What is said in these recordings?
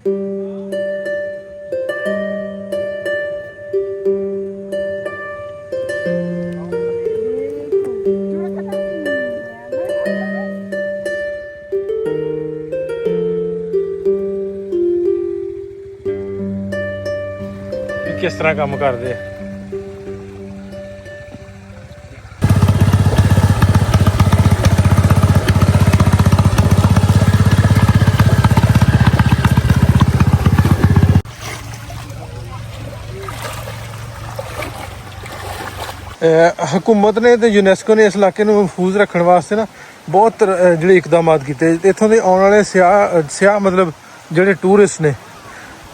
किस तरह काम करते हुकूमत ने तो यूनेस्को ने इस इलाके में महफूज रखने वास्ते ना बहुत ਜਿਹੜੇ ਇਕਦਾਮਾਤ ਕੀਤੇ। ਇੱਥੋਂ ਦੇ ਆਉਣ ਵਾਲੇ ਸਿਆਹ ਮਤਲਬ ਜਿਹੜੇ ਟੂਰਿਸਟ ਨੇ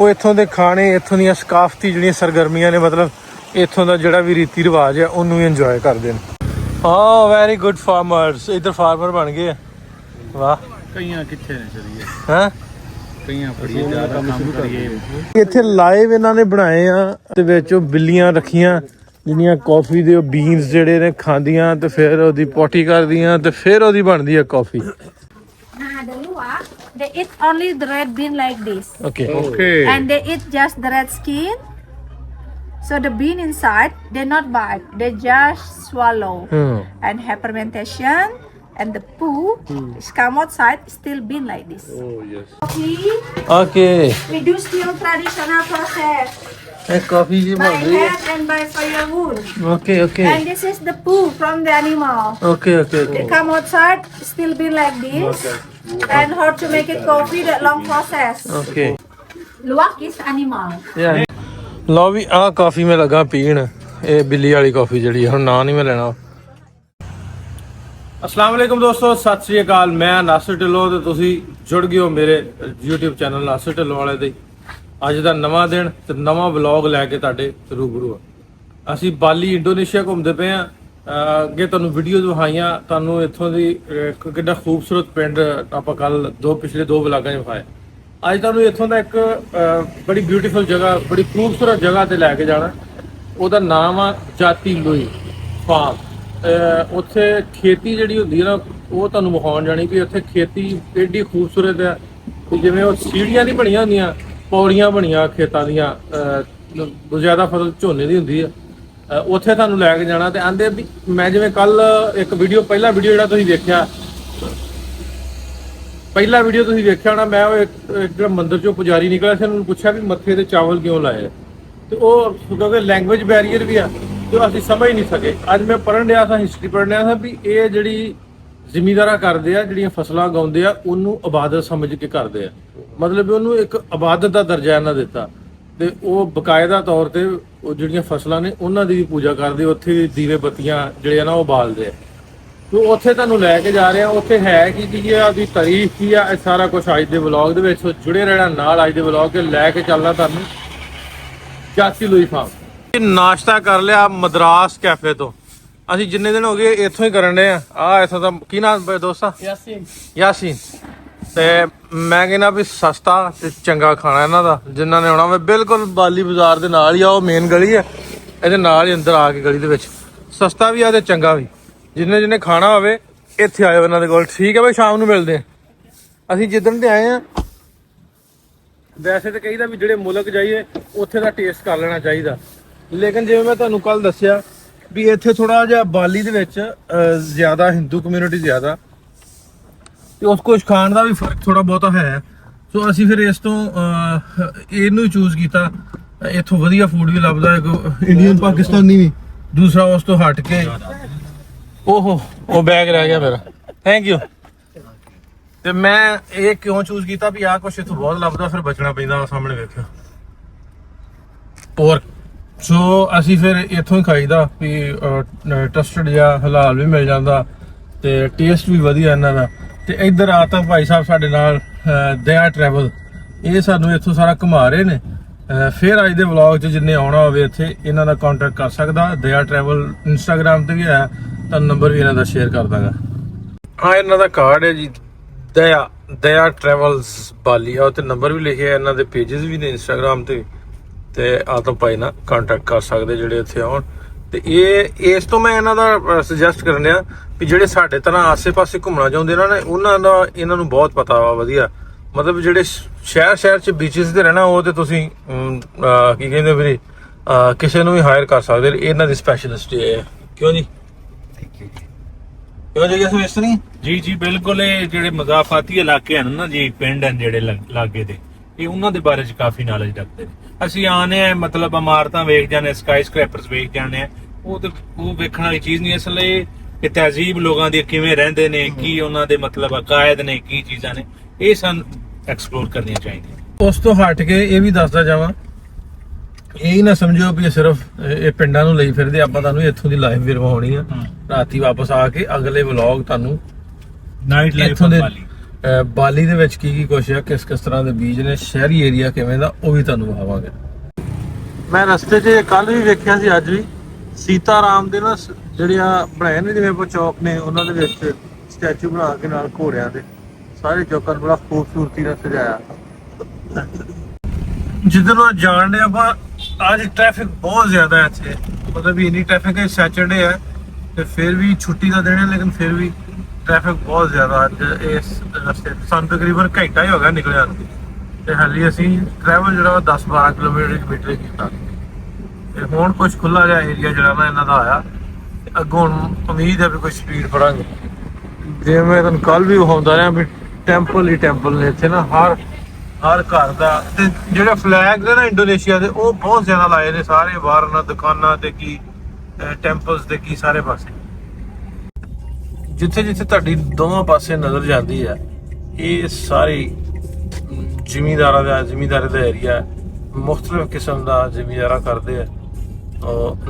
ਉਹ ਇੱਥੋਂ ਦੇ ਖਾਣੇ, ਇੱਥੋਂ ਦੀਆਂ ਸਕਾਫਤੀ ਜਿਹੜੀਆਂ ਸਰਗਰਮੀਆਂ ਨੇ, ਮਤਲਬ ਇੱਥੋਂ ਦਾ ਜਿਹੜਾ ਵੀ ਰੀਤੀ ਰਿਵਾਜ ਹੈ ਉਹਨੂੰ ਵੀ ਇੰਜੋਏ ਕਰਦੇ ਨੇ। ਹਾਂ, ਵੈਰੀ ਗੁੱਡ ਫਾਰਮਰਸ। ਇੱਧਰ ਫਾਰਮਰ ਬਣ ਗਏ ਆ। ਵਾਹ, ਕਈਆਂ ਕਿੱਥੇ ਨੇ ਚਲੀਏ ਹਾਂ, ਕਈਆਂ ਬੜੀ ਜ਼ਿਆਦਾ ਕੰਮ ਕਰੀਏ। ਇੱਥੇ ਲਾਈਵ ਇਹਨਾਂ ਨੇ ਬਣਾਏ ਆ ਤੇ ਵਿੱਚ ਉਹ ਬਿੱਲੀਆਂ ਰੱਖੀਆਂ ਜਿਹੜੀਆਂ ਕਾਫੀ ਦੇ ਬੀਨਸ ਜਿਹੜੇ ਨੇ ਖਾਂਦੀਆਂ ਤੇ ਫਿਰ ਉਹਦੀ ਪੋਟੀ ਕਰਦੀਆਂ ਤੇ ਫਿਰ ਉਹਦੀ ਬਣਦੀ ਆ ਕਾਫੀ। The luwak, they eat only the red bean like this. Okay And they eat just the red skin. So the bean inside, they not bite. They just swallow. And have fermentation. And the poo is come outside, still bean like this. Oh yes. Okay. Okay, We do still traditional process. ਇਹ ਕਾਫੀ ਜੀ By ਬਣ ਰਹੀ ਹੈ। hand and by firewood. Okay okay And this is the poo from the animal. Okay okay They come outside, still bean like this. And how to make it coffee, that long process. Okay. Luwak is animal. ਲਓ ਵੀ ਆਹ ਕਾਫੀ ਮੈਂ ਲੱਗਾ ਪੀਣ, ਇਹ ਬਿੱਲੀ ਵਾਲੀ ਕਾਫੀ ਜਿਹੜੀ ਹੁਣ ਨਾਂ ਨਹੀਂ ਮੈਂ ਲੈਣਾ। ਅਸਲਾਮ ਵਾਲੇਕੁਮ ਦੋਸਤੋ, ਸਤਿ ਸ੍ਰੀ ਅਕਾਲ। ਮੈਂ ਨਾਸਰ ਢਿੱਲੋਂ ਤੇ ਤੁਸੀਂ ਜੁੜ ਗਏ ਹੋ ਮੇਰੇ YouTube ਚੈਨਲ ਨਾਸਰ ਢਿੱਲੋਂ ਵਾਲੇ ਤੇ। ਅੱਜ ਦਾ ਨਵਾਂ ਦਿਨ ਤੇ ਨਵਾਂ ਵਲੌਗ ਲੈ ਕੇ ਤੁਹਾਡੇ ਰੂਬਰੂ ਆ। ਅਸੀਂ ਬਾਲੀ ਇੰਡੋਨੇਸ਼ੀਆ ਘੁੰਮਦੇ ਪਏ ਆ। ਅੱਗੇ ਤੁਹਾਨੂੰ ਵੀਡੀਓ ਦਿਖਾਈਆਂ, ਤੁਹਾਨੂੰ ਇੱਥੋਂ ਦੀ ਕਿੰਨਾ ਖੂਬਸੂਰਤ ਪਿੰਡ ਆਪਾਂ ਕੱਲ ਪਿਛਲੇ ਦੋ ਵਲੌਗਾਂ 'ਚ ਵਿਖਾਇਆ। ਅੱਜ ਤੁਹਾਨੂੰ ਇੱਥੋਂ ਦਾ ਇੱਕ ਬੜੀ ਬਿਊਟੀਫੁਲ ਜਗ੍ਹਾ, ਬੜੀ ਖੂਬਸੂਰਤ ਜਗ੍ਹਾ ਤੇ ਲੈ ਕੇ ਜਾਣਾ। ਉਹਦਾ ਨਾਮ ਆ ਜਾਤੀ ਲੋਈ ਫਾਰਮ। ਉੱਥੇ ਖੇਤੀ ਜਿਹੜੀ ਹੁੰਦੀ ਹੈ ਨਾ, ਉਹ ਤੁਹਾਨੂੰ ਵਿਖਾਉਣ ਜਾਣੀ ਵੀ ਉੱਥੇ ਖੇਤੀ ਏਡੀ ਖੂਬਸੂਰਤ ਹੈ ਕਿ ਜਿਵੇਂ ਉਹ ਸੀੜੀਆਂ ਨਹੀਂ ਬਣੀਆਂ ਹੁੰਦੀਆਂ, ਪੌੜੀਆਂ ਬਣੀਆਂ ਖੇਤਾਂ ਦੀਆਂ। ਜ਼ਿਆਦਾ ਫਸਲ ਝੋਨੇ ਦੀ ਹੁੰਦੀ ਹੈ। ਉੱਥੇ ਤੁਹਾਨੂੰ ਲੈ ਕੇ ਜਾਣਾ ਤੇ ਆਂਦੇ ਵੀ ਮੈਂ ਜਿਵੇਂ ਕੱਲ ਇੱਕ ਪਹਿਲਾ ਵੀਡੀਓ ਜਿਹੜਾ ਤੁਸੀਂ ਵੇਖਿਆ ਹੋਣਾ, ਮੈਂ ਉਹ ਇੱਕ ਜਿਹੜਾ ਮੰਦਿਰ ਚੋਂ ਪੁਜਾਰੀ ਨਿਕਲਿਆ ਸੀ, ਉਹਨੂੰ ਪੁੱਛਿਆ ਵੀ ਮੱਥੇ ਤੇ ਚਾਵਲ ਕਿਉਂ ਲਾਏ, ਤੇ ਉਹ ਕਿਉਂਕਿ ਲੈਂਗੁਏਜ ਬੈਰੀਅਰ ਵੀ ਆ ਤੇ ਅਸੀਂ ਸਮਝ ਨਹੀਂ ਸਕੇ। ਅੱਜ ਮੈਂ ਪੜ੍ਹਨ ਡਿਆ ਸਾਂ, ਹਿਸਟਰੀ ਪੜ੍ਹਨ ਡਿਆ ਸਾਂ ਵੀ ਇਹ ਜਿਹੜੀ ਜ਼ਿਮੀਂਦਾਰਾਂ ਕਰਦੇ ਆ, ਜਿਹੜੀਆਂ ਫਸਲਾਂ ਉਗਾਉਂਦੇ ਆ, ਉਹਨੂੰ ਇਬਾਦਤ ਸਮਝ ਕੇ ਕਰਦੇ ਆ। ਮਤਲਬ ਉਹਨੂੰ ਇੱਕ ਇਬਾਦਤ ਦਾ ਦਰਜਾ ਇਹਨਾਂ ਦਿੱਤਾ ਤੇ ਉਹ ਬਕਾਇਦਾ ਤੌਰ ਤੇ ਉਹ ਜਿਹੜੀਆਂ ਫਸਲਾਂ ਨੇ ਉਹਨਾਂ ਦੀ ਵੀ ਪੂਜਾ ਕਰਦੇ। ਉੱਥੇ ਦੀਵੇ ਬੱਤੀਆਂ ਜਿਹੜੇ ਆ ਨਾ ਉਹ ਬਾਲਦੇ ਆ। ਤੇ ਉੱਥੇ ਤੁਹਾਨੂੰ ਲੈ ਕੇ ਜਾ ਰਹੇ ਆ। ਉੱਥੇ ਹੈ ਕੀ ਆ, ਉਹਦੀ ਤਾਰੀਖ ਕੀ ਆ, ਇਹ ਸਾਰਾ ਕੁਝ ਅੱਜ ਦੇ ਵਲੌਗ ਦੇ ਵਿੱਚ ਜੁੜੇ ਰਹਿਣਾ ਨਾਲ। ਅੱਜ ਦੇ ਵਲੌਗ ਤੇ ਲੈ ਕੇ ਚੱਲਣਾ ਤੁਹਾਨੂੰ ਜਾਤੀ ਲੋਈ ਫਾਰਮ। ਨਾਸ਼ਤਾ ਕਰ ਲਿਆ ਮਦਰਾਸ ਕੈਫੇ ਤੋਂ। ਅਸੀਂ ਜਿੰਨੇ ਦਿਨ ਹੋ ਗਏ ਇੱਥੋਂ ਹੀ ਕਰਨ ਰਹੇ ਆ। ਇੱਥੋਂ ਦਾ ਕੀ ਨਾਮ ਦੋਸਤਾ? ਯਾਸੀਨ। ਤੇ ਮੈਂ ਕਹਿੰਦਾ ਵੀ ਸਸਤਾ ਤੇ ਚੰਗਾ ਖਾਣਾ ਇਹਨਾਂ ਦਾ। ਜਿਨ੍ਹਾਂ ਨੇ ਆਉਣਾ ਵਾ ਬਿਲਕੁਲ ਬਾਲੀ ਬਾਜ਼ਾਰ ਦੇ ਨਾਲ ਹੀ ਆ, ਉਹ ਮੇਨ ਗਲੀ ਆ, ਇਹਦੇ ਨਾਲ ਹੀ ਅੰਦਰ ਆ ਕੇ ਗਲੀ ਦੇ ਵਿੱਚ। ਸਸਤਾ ਵੀ ਆ ਤੇ ਚੰਗਾ ਵੀ। ਜਿਹਨੇ ਖਾਣਾ ਹੋਵੇ ਇੱਥੇ ਆਇਓ ਇਹਨਾਂ ਦੇ ਕੋਲ। ਠੀਕ ਹੈ ਬਈ, ਸ਼ਾਮ ਨੂੰ ਮਿਲਦੇ ਆ। ਅਸੀਂ ਜਿੱਦਣ ਤੇ ਆਏ ਆ, ਵੈਸੇ ਤਾਂ ਕਹੀਦਾ ਵੀ ਜਿਹੜੇ ਮੁਲਕ ਜਾਈਏ ਉੱਥੇ ਦਾ ਟੇਸਟ ਕਰ ਲੈਣਾ ਚਾਹੀਦਾ, ਲੇਕਿਨ ਜਿਵੇਂ ਮੈਂ ਤੁਹਾਨੂੰ ਕੱਲ ਦੱਸਿਆ ਵੀ ਇੱਥੇ ਥੋੜਾ ਜਿਹਾ ਬਾਲੀ ਦੇ ਵਿੱਚ ਜ਼ਿਆਦਾ ਹਿੰਦੂ ਕਮਿਊਨਿਟੀ ਜ਼ਿਆਦਾ, ਤੇ ਉਸ ਕੁਝ ਖਾਣ ਦਾ ਵੀ ਫਰਕ ਥੋੜਾ ਬਹੁਤਾ ਹੈ। ਸੋ ਅਸੀਂ ਫਿਰ ਇਸ ਤੋਂ ਇਹਨੂੰ ਹੀ ਚੂਜ਼ ਕੀਤਾ। ਇੱਥੋਂ ਵਧੀਆ ਫੂਡ ਵੀ ਲੱਭਦਾ, ਇੰਡੀਅਨ ਪਾਕਿਸਤਾਨੀ ਵੀ। ਦੂਸਰਾ ਉਸ ਤੋਂ ਹਟ ਕੇ ਉਹ ਬੈਗ ਰਹਿ ਗਿਆ ਮੇਰਾ, ਥੈਂਕ ਯੂ। ਤੇ ਮੈਂ ਇਹ ਕਿਉਂ ਚੂਜ਼ ਕੀਤਾ ਵੀ ਆਹ ਕੁਛ ਇੱਥੋਂ ਬਹੁਤ ਲੱਭਦਾ, ਫਿਰ ਬਚਣਾ ਪੈਂਦਾ। ਸਾਹਮਣੇ ਵੇਖਿਓ ਪੋਰਕ। ਸੋ ਅਸੀਂ ਫਿਰ ਇੱਥੋਂ ਹੀ ਖਾਈਦਾ ਵੀ ਟਸਟਡ ਜਾਂ ਹਲਾਲ ਵੀ ਮਿਲ ਜਾਂਦਾ ਤੇ ਟੇਸਟ ਵੀ ਵਧੀਆ ਇਹਨਾਂ ਦਾ। ਤੇ ਇੱਧਰ ਆ ਤਾਂ ਭਾਈ ਸਾਹਿਬ ਸਾਡੇ ਨਾਲ ਦਇਆ ਟਰੈਵਲ, ਇਹ ਸਾਨੂੰ ਇੱਥੋਂ ਸਾਰਾ ਘੁਮਾ ਰਹੇ ਨੇ। ਫਿਰ ਅੱਜ ਦੇ ਵਲੌਗ 'ਚ ਜਿੰਨੇ ਆਉਣਾ ਹੋਵੇ ਇੱਥੇ ਇਹਨਾਂ ਦਾ ਕੰਟੈਕਟ ਕਰ ਸਕਦਾ। ਦਇਆ ਟਰੈਵਲ ਇੰਸਟਾਗ੍ਰਾਮ ਤੇ ਵੀ ਹੈ, ਤੁਹਾਨੂੰ ਨੰਬਰ ਵੀ ਇਹਨਾਂ ਦਾ ਸ਼ੇਅਰ ਕਰ ਦਾਂਗਾ। ਹਾਂ, ਇਹਨਾਂ ਦਾ ਕਾਰਡ ਹੈ ਜੀ, ਦਇਆ ਟਰੈਵਲਸ ਬਾਲੀ। ਆ ਤੇ ਨੰਬਰ ਵੀ ਲਿਖਿਆ, ਇਹਨਾਂ ਦੇ ਪੇਜਸ ਵੀ ਨੇ ਇੰਸਟਾਗ੍ਰਾਮ ਤੇ ਆਤਮ ਭਾਈ ਨਾਲ ਕੰਟੈਕਟ ਕਰ ਸਕਦੇ ਜਿਹੜੇ ਇੱਥੇ ਆਉਣ। ਤੇ ਇਸ ਤੋਂ ਮੈਂ ਇਹਨਾਂ ਦਾ ਸੁਜੈਸਟ ਕਰਨ ਡਿਆ ਵੀ ਜਿਹੜੇ ਸਾਡੇ ਤਰ੍ਹਾਂ ਆਸੇ-ਪਾਸੇ ਘੁੰਮਣਾ ਚਾਹੁੰਦੇ ਨੇ ਉਹਨਾਂ ਦਾ ਇਹਨਾਂ ਨੂੰ ਬਹੁਤ ਪਤਾ ਵਾ ਵਧੀਆ। ਮਤਲਬ ਜਿਹੜੇ ਸ਼ਹਿਰ 'ਚ ਬੀਚਸ ਤੇ ਰਹਿਣਾ ਉਹ ਤੇ ਤੁਸੀਂ ਕੀ ਕਹਿੰਦੇ ਵੀਰੇ ਕਿਸੇ ਨੂੰ ਵੀ ਹਾਇਰ ਕਰ ਸਕਦੇ ਇਹਨਾਂ ਦੀ ਸਪੈਸ਼ਲਿਸਟ ਹੈ ਕਿਉਂ ਜੀ ਕਿਉਂ ਜੀ ਇਸ ਤਰ੍ਹਾਂ ਜੀ ਜੀ ਬਿਲਕੁਲ ਇਹ ਜਿਹੜੇ ਮਜ਼ਾਫਾਤੀ ਇਲਾਕੇ ਹਨ ਨਾ ਜੀ ਪਿੰਡ ਹਨ ਜਿਹੜੇ ਲਾਗੇ ਦੇ ਇਹ ਉਹਨਾਂ ਦੇ ਬਾਰੇ ਚ ਕਾਫੀ ਨੌਲੇਜ ਰੱਖਦੇ ਨੇ ਅਸੀਂ ਆਨੇ ਆ ਮਤਲਬ ਇਮਾਰਤਾਂ ਵੇਖ ਜਾਂਦੇ ਸਕਾਈ ਸਕ੍ਰੈਪਰਸ ਵੇਖ ਜਾਂਦੇ ਆ ਉਹ ਵੇਖਣ ਵਾਲੀ ਚੀਜ਼ ਨਹੀਂ ਇਸ ਲਈ ਕਿ ਤਹਿਜ਼ੀਬ ਲੋਕਾਂ ਦੀ ਕਿਵੇਂ ਰਹਿੰਦੇ ਨੇ ਕੀ ਉਹਨਾਂ ਦੇ ਮਤਲਬ ਅਕਾਇਦ ਨੇ ਕੀ ਚੀਜ਼ਾਂ ਨੇ ਇਹ ਸਾਨੂੰ ਐਕਸਪਲੋਰ ਕਰਨੀਆਂ ਚਾਹੀਦੀਆਂ ਉਸ ਤੋਂ ਹਟ ਕੇ ਇਹ ਵੀ ਦੱਸਦਾ ਜਾਵਾਂ ਇਹ ਨਾ ਸਮਝੋ ਵੀ ਸਿਰਫ ਇਹ ਪਿੰਡਾਂ ਨੂੰ ਲਈ ਫਿਰਦੇ ਆਪਾਂ ਤੁਹਾਨੂੰ ਇੱਥੋਂ ਦੀ ਲਾਈਫ ਵੀ ਵਿਖਾਉਣੀ ਆ ਰਾਤੀ ਵਾਪਸ ਆ ਕੇ ਅਗਲੇ ਵਲੌਗ ਤੁਹਾਨੂੰ ਨਾਈਟ ਲਾਈਫ ਬਾਲੀ ਦੇ ਵਿੱਚ ਕੀ ਕੁਛ ਆ ਕਿਸ ਤਰ੍ਹਾਂ ਦੇ ਬੀਚ ਨੇ ਸ਼ਹਿਰੀ ਏਰੀਆ ਕਿਵੇਂ ਦਾ ਉਹ ਵੀ ਤੁਹਾਨੂੰ ਵਿਖਾਵਾਂਗੇ ਮੈਂ ਰਸਤੇ 'ਚ ਕੱਲ ਵੀ ਵੇਖਿਆ ਸੀ ਅੱਜ ਵੀ ਸੀਤਾ ਰਾਮ ਦੇ ਨਾ ਜਿਹੜੇ ਆ ਬਣਾਏ ਨੇ ਜਿਵੇਂ ਆਪਾਂ ਚੌਕ ਨੇ ਉਹਨਾਂ ਦੇ ਵਿੱਚ ਸਟੈਚੂ ਬਣਾ ਕੇ ਨਾਲ ਘੋੜਿਆਂ ਦੇ ਸਾਰੇ ਚੌਕਾਂ ਨੂੰ ਬੜਾ ਖੂਬਸੂਰਤੀ ਨਾਲ ਸਜਾਇਆ ਜਿੱਧਰ ਨੂੰ ਜਾਣ ਦੇ ਆਪਾਂ ਅੱਜ ਟ੍ਰੈਫਿਕ ਬਹੁਤ ਜ਼ਿਆਦਾ ਹੈ ਇੱਥੇ ਮਤਲਬ ਇੰਨੀ ਟ੍ਰੈਫਿਕ ਹੈ ਸੈਟਰਡੇ ਹੈ ਤੇ ਫਿਰ ਵੀ ਛੁੱਟੀ ਦਾ ਦਿਨ ਹੈ ਲੇਕਿਨ ਫਿਰ ਵੀ ਟ੍ਰੈਫਿਕ ਬਹੁਤ ਜ਼ਿਆਦਾ ਅੱਜ ਇਸ ਰਸਤੇ ਸਾਨੂੰ ਤਕਰੀਬਨ ਘੰਟਾ ਹੀ ਹੋ ਗਿਆ ਨਿਕਲਿਆ ਤੇ ਹਾਲੇ ਅਸੀਂ ਟਰੈਵਲ ਜਿਹੜਾ 10-12 ਕਿਲੋਮੀਟਰ ਕੀਤਾ ਤੇ ਹੁਣ ਕੁਝ ਖੁੱਲਾ ਜਿਹਾ ਏਰੀਆ ਜਿਹੜਾ ਨਾ ਇਹਨਾਂ ਦਾ ਆਇਆ ਤੇ ਅੱਗੋਂ ਉਮੀਦ ਹੈ ਵੀ ਕੋਈ ਸਪੀਡ ਫੜਾਂਗੇ ਜਿਵੇਂ ਮੈਂ ਤੁਹਾਨੂੰ ਕੱਲ ਵੀ ਵਿਖਾਉਂਦਾ ਰਿਹਾ ਵੀ ਟੈਂਪਲ ਹੀ ਟੈਂਪਲ ਨੇ ਇੱਥੇ ਨਾ ਹਰ ਘਰ ਦਾ ਤੇ ਜਿਹੜੇ ਫਲੈਗ ਨੇ ਨਾ ਇੰਡੋਨੇਸ਼ੀਆ ਦੇ ਉਹ ਬਹੁਤ ਜ਼ਿਆਦਾ ਲਾਏ ਨੇ ਸਾਰੇ ਬਾਹਰ ਨਾ ਦੁਕਾਨਾਂ ਤੇ ਕੀ ਟੈਂਪਲਸ ਤੇ ਕੀ ਸਾਰੇ ਪਾਸੇ ਜਿੱਥੇ ਜਿੱਥੇ ਤੁਹਾਡੀ ਦੋਵਾਂ ਪਾਸੇ ਨਜ਼ਰ ਜਾਂਦੀ ਹੈ ਇਹ ਸਾਰੀ ਜ਼ਿਮੀਂਦਾਰੀ ਦਾ ਏਰੀਆ ਮੁxtਲਿਫ ਕਿਸਮ ਦਾ ਜ਼ਿਮੀਂਦਾਰਾ ਕਰਦੇ ਆ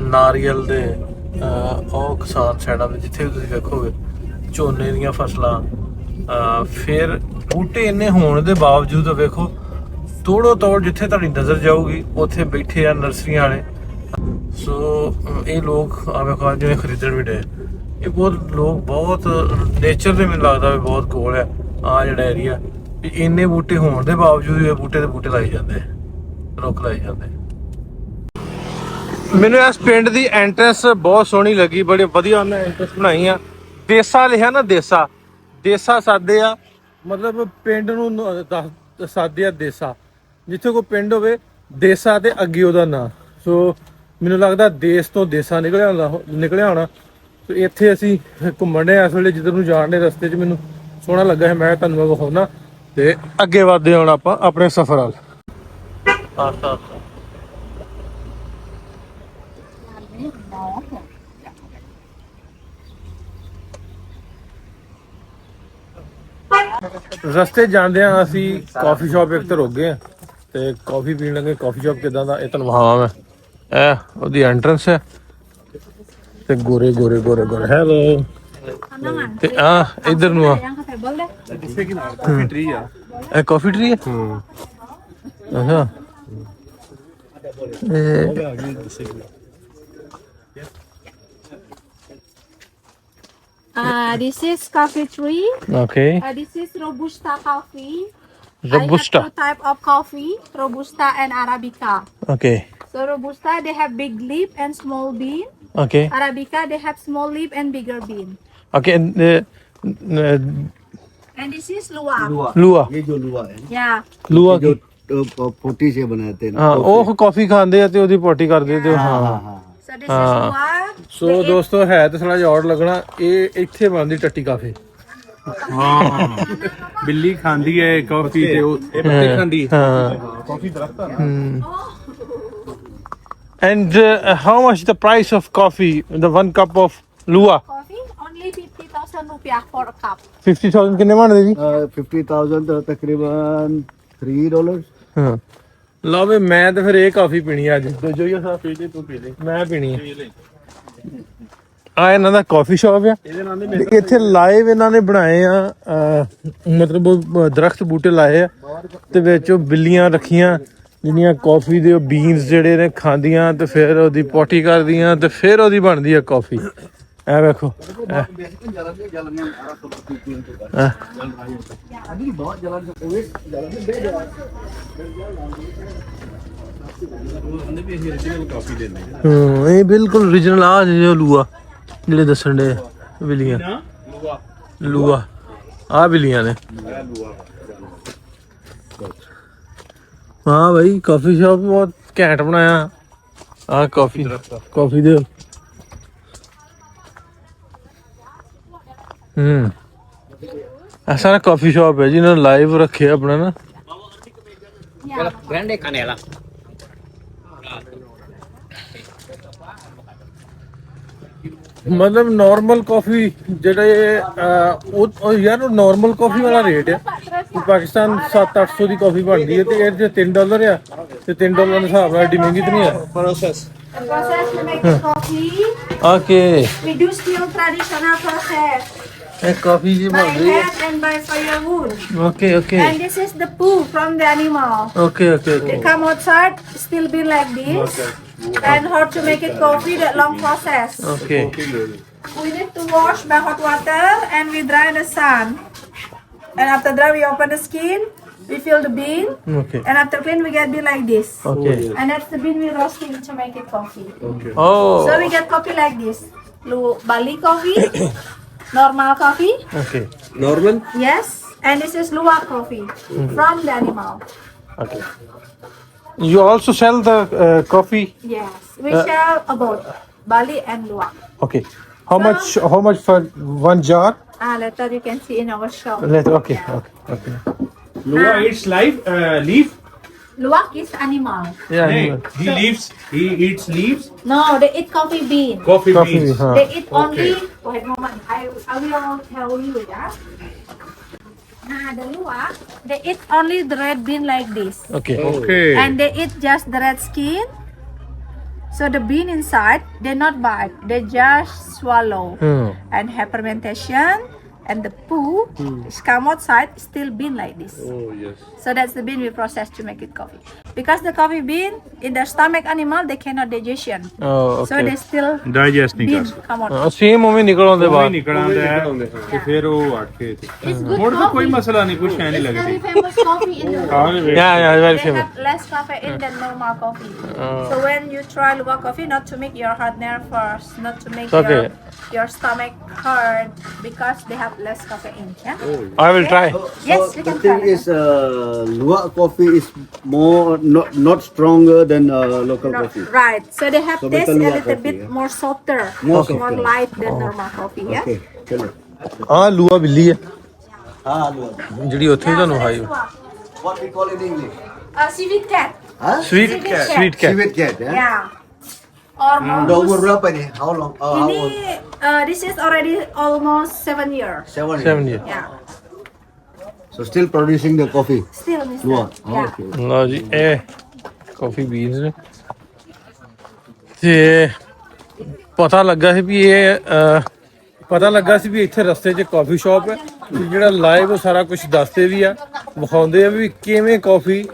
ਨਾਰੀਅਲ ਦੇ ਉਹ ਕਿਸਾਨ ਸਾਈਡਾਂ ਤੇ ਜਿੱਥੇ ਵੀ ਤੁਸੀਂ ਵੇਖੋਗੇ ਝੋਨੇ ਦੀਆਂ ਫਸਲਾਂ ਫਿਰ ਬੂਟੇ ਇੰਨੇ ਹੋਣ ਦੇ ਬਾਵਜੂਦ ਵੇਖੋ ਤੋੜੋ ਤੋੜ ਜਿੱਥੇ ਤੁਹਾਡੀ ਨਜ਼ਰ ਜਾਊਗੀ ਉੱਥੇ ਬੈਠੇ ਆ ਨਰਸਰੀਆਂ ਵਾਲੇ ਸੋ ਇਹ ਲੋਕ ਆ ਵੇਖੋ ਜਿਵੇਂ ਖਰੀਦਣ ਵੀ ਡੇ ਇਹ ਬਹੁਤ ਨੇਚਰ ਦੇ ਮੈਨੂੰ ਲੱਗਦਾ ਵੀ ਬਹੁਤ ਕੋਲ ਆ ਜਿਹੜਾ ਏਰੀਆ ਇੰਨੇ ਬੂਟੇ ਹੋਣ ਦੇ ਬਾਵਜੂਦ ਵੀ ਬੂਟੇ ਦੇ ਬੂਟੇ ਲਾਈ ਜਾਂਦੇ ਰੁੱਖ ਲਾਈ ਜਾਂਦੇ ਮੈਨੂੰ ਇਸ ਪਿੰਡ ਦੀ ਐਂਟਰੈਂਸ ਬਹੁਤ ਸੋਹਣੀ ਲੱਗੀ ਬੜੀ ਵਧੀਆ ਉਹਨੇ ਐਂਟਰੈਂਸ ਬਣਾਈ ਆ ਦੇਸਾ ਲਿਖਿਆ ਨਾ ਦੇਸਾ ਸਾਦੇ ਆ ਮਤਲਬ ਪਿੰਡ ਨੂੰ ਸਾਦੇ ਆ ਦੇਸਾ ਜਿੱਥੇ ਕੋਈ ਪਿੰਡ ਹੋਵੇ ਦੇਸਾ ਤੇ ਅੱਗੇ ਉਹਦਾ ਨਾਂ ਸੋ ਮੈਨੂੰ ਲੱਗਦਾ ਦੇਸ਼ ਤੋਂ ਦੇਸਾ ਨਿਕਲਿਆ ਹੋਣਾ ਸੋ ਇੱਥੇ ਅਸੀਂ ਘੁੰਮਣ ਦੇ ਇਸ ਵੇਲੇ ਜਿੱਧਰ ਨੂੰ ਜਾਣ ਦੇ ਰਸਤੇ 'ਚ ਮੈਨੂੰ ਸੋਹਣਾ ਲੱਗਾ ਹੈ ਮੈਂ ਤੁਹਾਨੂੰ ਵਿਖਾਉਣਾ ਤੇ ਅੱਗੇ ਵਧਦੇ ਹੁਣ ਆਪਾਂ ਆਪਣੇ ਸਫ਼ਰ ਵੱਲ ਰਸਤੇ ਜਾਂਦਿਆਂ ਅਸੀਂ ਕਾਫੀ ਸ਼ਾਪ ਇੱਕ ਤੇ ਰੁਕ ਗਏ ਤੇ ਕਾਫੀ ਪੀਣ ਲੱਗੇ ਕਾਫੀ ਸ਼ਾਪ ਕਿਦਾਂ ਦਾ ਇਹ ਤੁਹਾਨੂੰ ਵਿਖਾਵਾਂ ਮੈਂ ਇਹ ਉਹਦੀ ਐਂਟਰੈਂਸ ਹੈ ਤੇ ਗੋਰੇ ਹੈਲੋ ਤੇ ਇਧਰ ਨੂੰ ਆ ਕਾਫੀ ਟਰੀ ਆ ਇਹ ਕਾਫੀ ਟਰੀ ਹੈ ਅੱਛਾ This is coffee tree. Okay. This is Robusta coffee. Robusta. I have two type of coffee, Robusta and Arabica. Okay. So Robusta they have big leaf and small bean. Okay. Arabica they have small leaf and bigger bean. Okay. And this is Luwak. लुआ ये जो लुआ है Yeah. लुआ जो पोटी से बनाते हैं हाँ ਉਹ ਕਾਫੀ ਖਾਂਦੇ ਆ ਤੇ ਉਹਦੀ ਪੋਟੀ ਕਰਦੇ ਤੇ ਹਾਂ So this is Luwak. ਸੋ ਦੋਸਤੋ ਹੈ ਤੇ ਥੋੜਾ ਜਿਹਾ ਔਰ ਲੱਗਣਾ ਇਹ ਇੱਥੇ ਬਣਦੀ ਟੱਟੀ ਕਾਫੀ ਹਾਂ ਬਿੱਲੀ ਖਾਂਦੀ ਹੈ ਕਾਫੀ ਤੇ ਉਹ ਇਹ ਪੱਤੇ ਖਾਂਦੀ ਹੈ ਹਾਂ ਕਾਫੀ ਦਰਖਤ ਆ and how much the price of coffee the one cup of lua Coffee only 50,000 rupiah for a cup. 50,000 ਕਿੰਨੇ ਬਣਦੇ ਜੀ 50,000 तकरीबन $3 ਹਾਂ ਲਓ ਵੀ ਮੈਂ ਤਾਂ ਫਿਰ ਇਹ ਕਾਫੀ ਪੀਣੀ ਅੱਜ ਜੋ ਹੀ ਸਾ ਪੀ ਲੈ ਤੂੰ ਪੀ ਲੈ ਮੈਂ ਪੀਣੀ ਹੈ ਆ ਇਹਨਾਂ ਦਾ ਕਾਫੀ ਸ਼ਾਪ ਆ ਇੱਥੇ ਲਾਈਵ ਇਹਨਾਂ ਨੇ ਬਣਾਏ ਆ ਮਤਲਬ ਦਰਖਤ ਬੂਟੇ ਲਾਏ ਆ ਤੇ ਵਿੱਚ ਉਹ ਬਿੱਲੀਆਂ ਰੱਖੀਆਂ ਜਿਹੜੀਆਂ ਕਾਫੀ ਦੇ ਬੀਨਸ ਜਿਹੜੇ ਨੇ ਖਾਂਦੀਆਂ ਤੇ ਫਿਰ ਉਹਦੀ ਪੋਟੀ ਕਰਦੀਆਂ ਤੇ ਫਿਰ ਉਹਦੀ ਬਣਦੀ ਆ ਕਾਫੀ ਇਹ ਵੇਖੋ ਇਹ ਬਿਲਕੁਲ ਓਰੀਜਨਲ ਆ ਜੋ ਲੂਆ ਜਿਹੜੇ ਦੱਸਣ ਦੇ ਬਿੱਲੀਆਂ ਲੂਆ ਆ ਬਿੱਲੀਆਂ ਨੇ हाँ भाई कॉफी शॉप बहुत घैंट बनाया हाँ कॉफी दे ऐसा ना कॉफी शॉप है जिन्होंने लाइव रखे अपना ना grande canela. मतलब नॉर्मल कॉफी ਜਿਹੜੇ ਉਹ ਯਾਰ ਉਹ ਨॉर्मल कॉफी ਵਾਲਾ ਰੇਟ ਆ ਪਾਕਿਸਤਾਨ 700-800 ਦੀ ਕਾਫੀ ਬਣਦੀ ਹੈ ਤੇ ਇਹ ਜੇ $3 ਆ ਤੇ $3 ਦੇ ਹਿਸਾਬ ਨਾਲ ਏਡੀ ਮਹਿੰਗੀ ਤਾਂ ਨਹੀਂ ਆ The process to make the coffee, okay we do still traditional process ਇਹ ਕਾਫੀ ਜੀ by ਬਣ ਰਹੀ ਹੈ hand and by firewood. Okay okay And this is the poo from the animal. Okay okay They come outside, still be like this. And how to make it coffee, that long process. Okay We need to wash by hot water and we dry in the sun. And after dry, we open the skin, we fill the bean, okay and after clean, we get bean like this. Okay And that's the bean we roasting to make it coffee. Oh So we get coffee like this. Bali coffee, normal coffee, okay yes. And this is luwak coffee from the animal. Okay. You also sell the coffee? Yes, we sell about Bali and luwak. Okay. How much for one jar? Later you can see in our shop. Okay. Okay. Lua eats leaf. Luwak is animal. Yeah. He eats leaves. No, they eat coffee bean. Coffee Coffee. beans. Huh. They eat only. Wait a moment. I will tell you that. The luwak, they eat only the red bean like this, Okay. Okay. and they eat just the red skin. So the bean inside, they not bite. They just swallow and have fermentation. And the poo is come outside, still bean like this. Oh yes. So that's the bean we process to make it coffee. Because the coffee bean in the stomach animal, they cannot digestion. Oh okay. So they still Digest नहीं bean कर come out. Same ਉਵੇਂ ਨਿਕਲ ਆਉਂਦੇ सकते ਬਾਹਰ निकल आंदा है ਤੇ ਫਿਰ ਉਹ ਅੱਟ ਕੇ It's good ਹੋਰ ਤਾਂ ਕੋਈ coffee. ਮਸਲਾ ਨਹੀਂ ਕੁਛ ਐ ਨਹੀਂ It's very ਲੱਗਦੀ famous coffee in the world. Yeah, very They famous. have less caffeine than normal coffee. So when you try luwak coffee, not to make your heart nervous, not to make Okay. your stomach hurt, because they have less caffeine. Yeah. I will try. Yes, you The can thing try. is, luwak coffee is more not stronger than local No, coffee. right. So they have So taste better a luwak little coffee, bit yeah. more softer, More more softer. light than normal coffee. Yeah. Okay, chalo. ਆਹ ਲੂਆ ਬਿੱਲੀ ਹੈ Ah, luwak. ਜਿਹੜੀ ਉੱਥੇ Yeah, ਤੁਹਾਨੂੰ so ਖਾਈ that's luwak. What we call in English? Civet cat. Huh? Sweet cat. Sweet cat Civet cat, yeah? Yeah. Or Udah umur mongoose. berapa nih? How long? How old? Ini this is already almost 7 years. 7 7 years. years. Yeah. So still producing the coffee. Still, mister. Luwak. Oh, Yeah. okay. ਲਓ ਜੀ ਇਹ coffee beans ਨੇ ਤੇ ਪਤਾ ਲੱਗਾ ਸੀ ਵੀ ਇੱਥੇ ਰਸਤੇ 'ਚ ਕਾਫੀ ਸ਼ਾਪ ਹੈ ਤੇ ਜਿਹੜਾ ਲਾਈਵ ਉਹ ਸਾਰਾ ਕੁਝ ਦੱਸਦੇ ਵੀ ਆ ਵਿਖਾਉਂਦੇ ਆ ਵੀ ਕਿਵੇਂ ਕਾਫੀ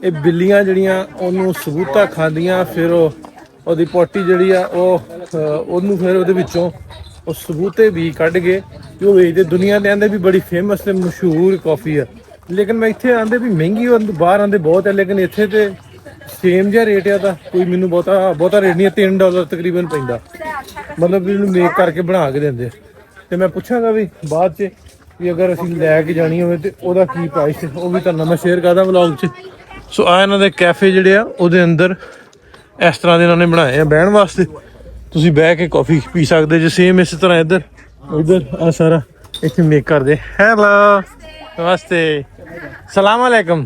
ਇਹ ਬਿੱਲੀਆਂ ਜਿਹੜੀਆਂ ਉਹਨੂੰ ਸਬੂਤਾ ਖਾਂਦੀਆਂ ਫਿਰ ਉਹਦੀ ਪੋਟੀ ਜਿਹੜੀ ਆ ਉਹਨੂੰ ਫਿਰ ਉਹਦੇ ਵਿੱਚੋਂ ਉਹ ਸਬੂਤੇ ਵੀ ਕੱਢ ਕੇ ਤੇ ਉਹ ਵੇਚਦੇ ਦੁਨੀਆ ਦੇ ਆਂਦੇ ਵੀ ਬੜੀ ਫੇਮਸ ਤੇ ਮਸ਼ਹੂਰ ਕਾਫੀ ਆ ਲੇਕਿਨ ਮੈਂ ਇੱਥੇ ਆਂਦੇ ਵੀ ਮਹਿੰਗੀ ਬਾਹਰ ਆਂਦੇ ਬਹੁਤ ਹੈ ਲੇਕਿਨ ਇੱਥੇ ਤੇ ਸੇਮ ਜਿਹਾ ਰੇਟ ਆ ਤਾਂ ਕੋਈ ਮੈਨੂੰ ਬਹੁਤਾ ਰੇਟ ਨਹੀਂ $3 ਤਕਰੀਬਨ ਪੈਂਦਾ ਮਤਲਬ ਵੀ ਇਹਨੂੰ ਮੇਕ ਕਰਕੇ ਬਣਾ ਕੇ ਦਿੰਦੇ ਤੇ ਮੈਂ ਪੁੱਛਾਂਗਾ ਵੀ ਬਾਅਦ 'ਚ ਵੀ ਅਗਰ ਅਸੀਂ ਲੈ ਕੇ ਜਾਣੀ ਹੋਵੇ ਤੇ ਉਹਦਾ ਕੀ ਪ੍ਰਾਈਸ ਹੈ ਉਹ ਵੀ ਤੁਹਾਨੂੰ ਮੈਂ ਸ਼ੇਅਰ ਕਰਦਾ ਵਲੌਗ 'ਚ ਸੋ ਆ ਇਹਨਾਂ ਦੇ ਕੈਫੇ ਜਿਹੜੇ ਆ ਉਹਦੇ ਅੰਦਰ ਇਸ ਤਰ੍ਹਾਂ ਦੇ ਇਹਨਾਂ ਨੇ ਬਣਾਏ ਆ ਬਹਿਣ ਵਾਸਤੇ ਤੁਸੀਂ ਬਹਿ ਕੇ ਕਾਫੀ ਪੀ ਸਕਦੇ ਜੇ ਸੇਮ ਇਸੇ ਤਰ੍ਹਾਂ ਇੱਧਰ ਆ ਸਾਰਾ ਇੱਥੇ ਮੇਕ ਕਰਦੇ ਹੈਲੋ ਨਮਸਤੇ ਸਲਾਮ ਅਲੈਕਮ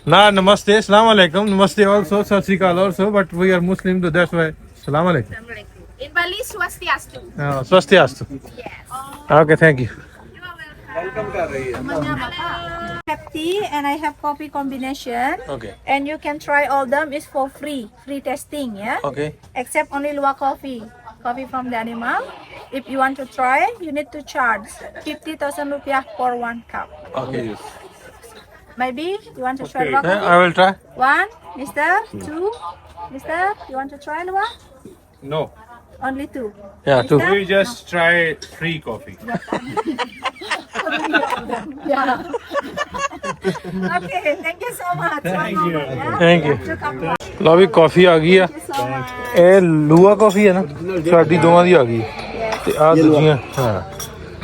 ਨਾ ਨਮਸਤੇ ਸਲਾਮ ਅਲੈਕਮ ਨਮਸਤੇ ਆਲਸੋ ਸਤਿ ਸ਼੍ਰੀ ਅਕਾਲ also but we are Muslim so that's why ਸਲਾਮ ਅਲੈਕਮ In Bali, swastiastu. ਸਵਸਤਿਆਸਤੂ okay thank you I have tea and I have coffee combination. Okay. And you can try all them. It's for free testing, yeah. Okay. Except only luwak coffee from the animal. If you want to try, you need to charge 50,000 rupiah for 1 cup. Okay. Maybe you want to try luwak I coffee? will try. 1, mister. 2, mister. You want to try luwak? No. Only 2. Yeah, too. We just try free coffee. Yeah. Okay, thank you so much. Thank you. Thank you. To come back. ਲਓ ਵੀ ਕਾਫੀ ਆ ਗਈ ਆ Thank you so much. ਇਹ ਲੂਆ ਕਾਫੀ ਹੈ ਨਾ ਸਾਡੀ ਦੋਵਾਂ ਦੀ ਆ ਗਈ ਤੇ ਆ ਦੂਜੀਆਂ ਹਾਂ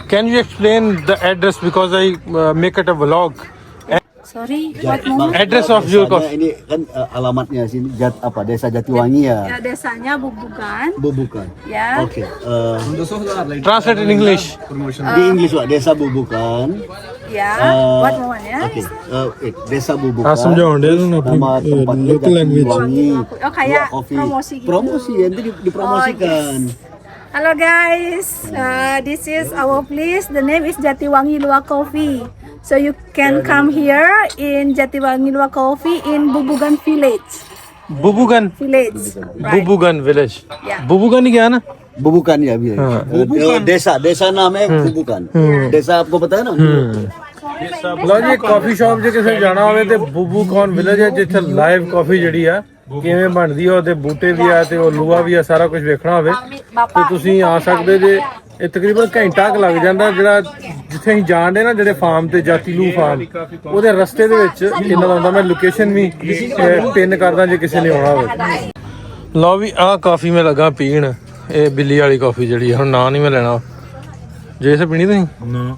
can you explain the address because I make it a vlog Sorry, what moment? Address of your coffee. Ini kan alamatnya sini Desa Jatiwangi ya. Ya, desanya Bubugan. Bubukan. Ya. Oke. Translate in English. Di Inggris Pak, Desa Bubukan. Ya. What moment ya? Oke. Desa Bubukan. ਸਮਝਾਉਣ ਦੇ ਨੂੰ Nama tempatnya local language. Jatiwangi. Oh, kayak Luwak Coffee. promosi gitu. Promosi ya, nanti dipromosikan. Hello guys, this is our place. The name is Jatiwangi Luwak Coffee. So you can come here in Jatiwangi Luwak Coffee in Bubugan Village. Bubugan. Village. Right. Bubugan village. Yeah. Bubugan ही क्या है ना? Bubukan ya, biar. Desa namanya Bubukan. Desa आपको पता है ना? ਲਓ ਜੀ ਕਾਫੀ shop ਜੇ ਕਿਸੇ ਜਾਣਾ ਹੋਵੇ ਤੇ ਬੂਬੂ ਕੌਨ ਵਿਲੇਜ ਹੈ ਜਿੱਥੇ ਲਾਈਵ ਕਾਫੀ ਜਿਹੜੀ ਆ ਕਿਵੇਂ ਬਣਦੀ ਆ ਉਹਦੇ ਬੂਟੇ ਵੀ ਆ ਤੇ ਉਹ ਲੂਆ ਵੀ ਆ ਸਾਰਾ ਕੁਝ ਵੇਖਣਾ ਹੋਵੇ ਤੇ ਤੁਸੀਂ ਆ ਸਕਦੇ ਜੇ ਇਹ ਤਕਰੀਬਨ ਘੰਟਾ ਕੁ ਲੱਗ ਜਾਂਦਾ ਜਿਹੜਾ ਜਿੱਥੇ ਅਸੀਂ ਜਾਣਦੇ ਨਾ ਜਿਹੜੇ ਫਾਰਮ ਤੇ ਜਾਤੀ ਲੂ ਫਾਰਮ ਉਹਦੇ ਰਸਤੇ ਦੇ ਵਿੱਚ ਇਹਨਾਂ ਦਾ ਹੁੰਦਾ ਮੈਂ ਲੋਕੇਸ਼ਨ ਵੀ ਪਿੰਨ ਕਰਦਾ ਜੇ ਕਿਸੇ ਨੇ ਆਉਣਾ ਹੋਵੇ ਲਓ ਵੀ ਆਹ ਕਾਫੀ ਮੈਂ ਲੱਗਾ ਪੀਣ ਇਹ ਬਿੱਲੀ ਵਾਲੀ ਕਾਫੀ ਜਿਹੜੀ ਹੁਣ ਨਾਂ ਨਹੀਂ ਮੈਂ ਲੈਣਾ ਜੇ ਇਸੇ ਪੀਣੀ ਤੁਸੀਂ ਨਾ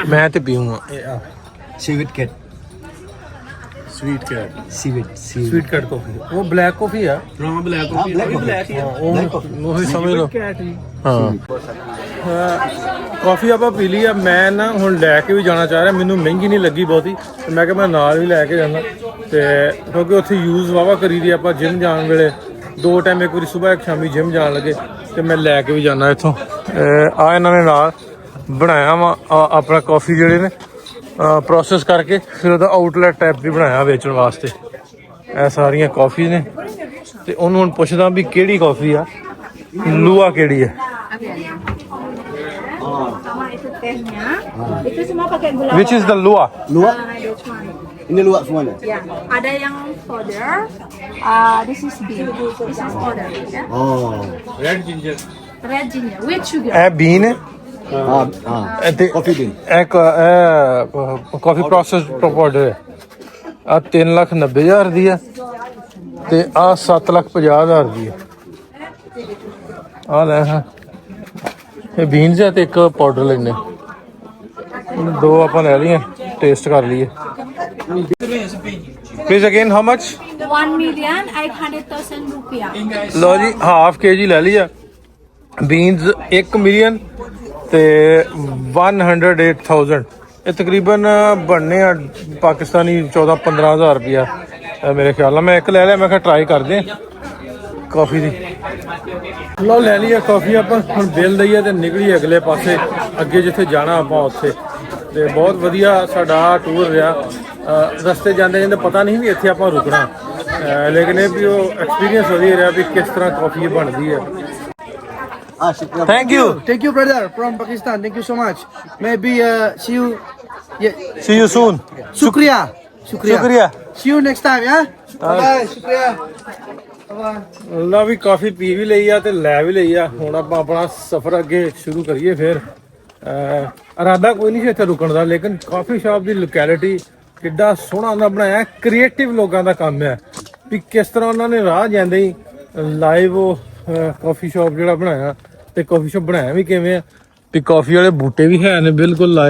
ਮੈਂ ਤੇ ਪੀਊਂਗਾ Sweet cat. Sweet cat Sweet. Sweet cat coffee ਉਹ ਬਲੈਕ ਕਾਫੀ ਆ ਹਾਂ ਬਲੈਕ ਉਹ ਸਮਝ ਲਓ ਹਾਂ ਕਾਫੀ ਆਪਾਂ ਪੀ ਲਈ ਆ ਮੈਂ ਨਾ ਹੁਣ ਲੈ ਕੇ ਵੀ ਜਾਣਾ ਚਾਹ ਰਿਹਾ ਮੈਨੂੰ ਮਹਿੰਗੀ ਨਹੀਂ ਲੱਗੀ ਬਹੁਤੀ ਤੇ ਮੈਂ ਕਿਹਾ ਮੈਂ ਨਾਲ ਵੀ ਲੈ ਕੇ ਜਾਣਾ ਤੇ ਕਿਉਂਕਿ ਉੱਥੇ ਯੂਜ਼ ਵਾਵਾ ਕਰੀ ਦੀ ਆਪਾਂ ਜਿਮ ਜਾਣ ਵੇਲੇ 2 ਟਾਈਮ ਇੱਕ ਵਾਰੀ ਸਵੇਰ ਇੱਕ ਸ਼ਾਮੀ ਜਿਮ ਜਾਣ ਲੱਗੇ ਤੇ ਮੈਂ ਲੈ ਕੇ ਵੀ ਜਾਣਾ ਇੱਥੋਂ ਆ ਇਹਨਾਂ ਨੇ ਨਾਲ ਬਣਾਇਆ ਵਾ ਆਪਣਾ ਕਾਫੀ ਜਿਹੜੇ ਨੇ ਪ੍ਰੋਸੈਸ ਕਰਕੇ ਫਿਰ ਉਹਦਾ ਆਊਟਲੈਟ ਟਾਈਪ ਵੀ ਬਣਾਇਆ ਵੇਚਣ ਵਾਸਤੇ ਇਹ ਸਾਰੀਆਂ ਕਾਫੀ ਨੇ ਤੇ ਉਹਨੂੰ ਹੁਣ ਪੁੱਛਦਾ ਵੀ ਕਿਹੜੀ ਕਾਫੀ ਆ ਲੂਆ ਕਿਹੜੀ ਹੈ Sama itu tehnya. Itu semua pakai gula. which is the lua Luwak? This one. Ini luwak semuanya? Ya, ada yang powder. This is bean. This is powder. Ya. Oh. Red ginger with sugar. ਇਹ ਬੀਨ ਹੈ ਤੇ Coffee bean. ਇਹ ਕਾਫੀ process powder ਹੈ ਆ 3,90,000 ਦੀ ਆ ਤੇ ਆ 7,50,000 ਦੀ ਆ ਆ ਲੈ ਹਾਂ ਇਹ ਬੀਨਸ ਹੈ ਤੇ ਇੱਕ ਪਾਊਡਰ ਲੈਣੇ ਦੋ ਆਪਾਂ ਲੈ ਲਈਏ ਟੇਸਟ ਕਰ ਲਈਏ please again how much 1,800,000 rupiah. ਲਓ ਜੀ ਹਾਫ ਕੇਜੀ ਲੈ ਲਈ ਆ ਬੀਨਸ 1 ਮਿਲੀਅਨ ਤੇ 108,000 ਇਹ ਤਕਰੀਬਨ ਬਣਨੇ ਆ ਪਾਕਿਸਤਾਨੀ 14-15,000 ਰੁਪਇਆ ਮੇਰੇ ਖਿਆਲ ਨਾਲ ਮੈਂ ਇੱਕ ਲੈ ਲਿਆ ਮੈਂ ਕਿਹਾ ਟਰਾਈ ਕਰਦੇ ਕਾਫੀ ਦੀ ਲਓ ਲੈ ਲਈ ਆ ਕਾਫੀ ਆਪਾਂ ਹੁਣ ਬਿੱਲ ਦਈਏ ਤੇ ਨਿਕਲੀ ਅਗਲੇ ਪਾਸੇ ਅੱਗੇ ਜਿੱਥੇ ਜਾਣਾ ਆਪਾਂ ਉੱਥੇ ਤੇ ਬਹੁਤ ਵਧੀਆ ਸਾਡਾ ਟੂਰ ਰਿਹਾ ਰਸਤੇ ਜਾਂਦੇ ਜਾਂਦੇ ਪਤਾ ਨਹੀਂ ਵੀ ਇੱਥੇ ਆਪਾਂ ਰੁਕਣਾ ਲੇਕਿਨ ਇਹ ਵੀ ਉਹ ਐਕਸਪੀਰੀਅੰਸ ਵਧੀਆ ਰਿਹਾ ਵੀ ਕਿਸ ਤਰ੍ਹਾਂ ਕਾਫੀ ਬਣਦੀ ਹੈ Syukran. Thank you Thank you, brother, from Pakistan. Thank you so much. Maybe see you. Yeah. C you ਸੂਨ Shukriya. ਸ਼ੁਕਰੀਆ See you next time, yeah? Bye. Shukriya. Bye. ਲਾ ਵੀ ਕਾਫੀ ਪੀ ਵੀ ਲਈ ਆ ਤੇ ਲੈ ਵੀ ਲਈ ਆ ਹੁਣ ਆਪਾਂ ਆਪਣਾ ਸਫ਼ਰ ਅੱਗੇ ਸ਼ੁਰੂ ਕਰੀਏ ਫਿਰ ਇਰਾਦਾ ਕੋਈ ਨਹੀਂ ਸੀ ਇੱਥੇ ਰੁਕਣ ਦਾ ਲੇਕਿਨ ਕਾਫੀ ਸ਼ਾਪ ਦੀ ਲੋਕੈਲਿਟੀ ਕਿੱਡਾ ਸੋਹਣਾ ਉਹਨਾਂ ਬਣਾਇਆ ਕ੍ਰੀਏਟਿਵ ਲੋਕਾਂ ਦਾ ਕੰਮ ਹੈ ਵੀ ਕਿਸ ਤਰ੍ਹਾਂ ਉਹਨਾਂ ਨੇ ਰਾਹ ਜਾਂਦੇ ਹੀ ਲਾਈਵ ਉਹ ਕਾਫੀ ਸ਼ਾਪ ਜਿਹੜਾ ਬਣਾਇਆ ਤੇ ਕਾਫੀ ਸ਼ਾਪ ਬਣਾਇਆ ਵੀ ਕਿਵੇਂ ਆ ਵੀ ਕਾਫੀ ਵਾਲੇ ਬੂਟੇ ਵੀ ਹੈ ਨੇ ਬਿਲਕੁਲ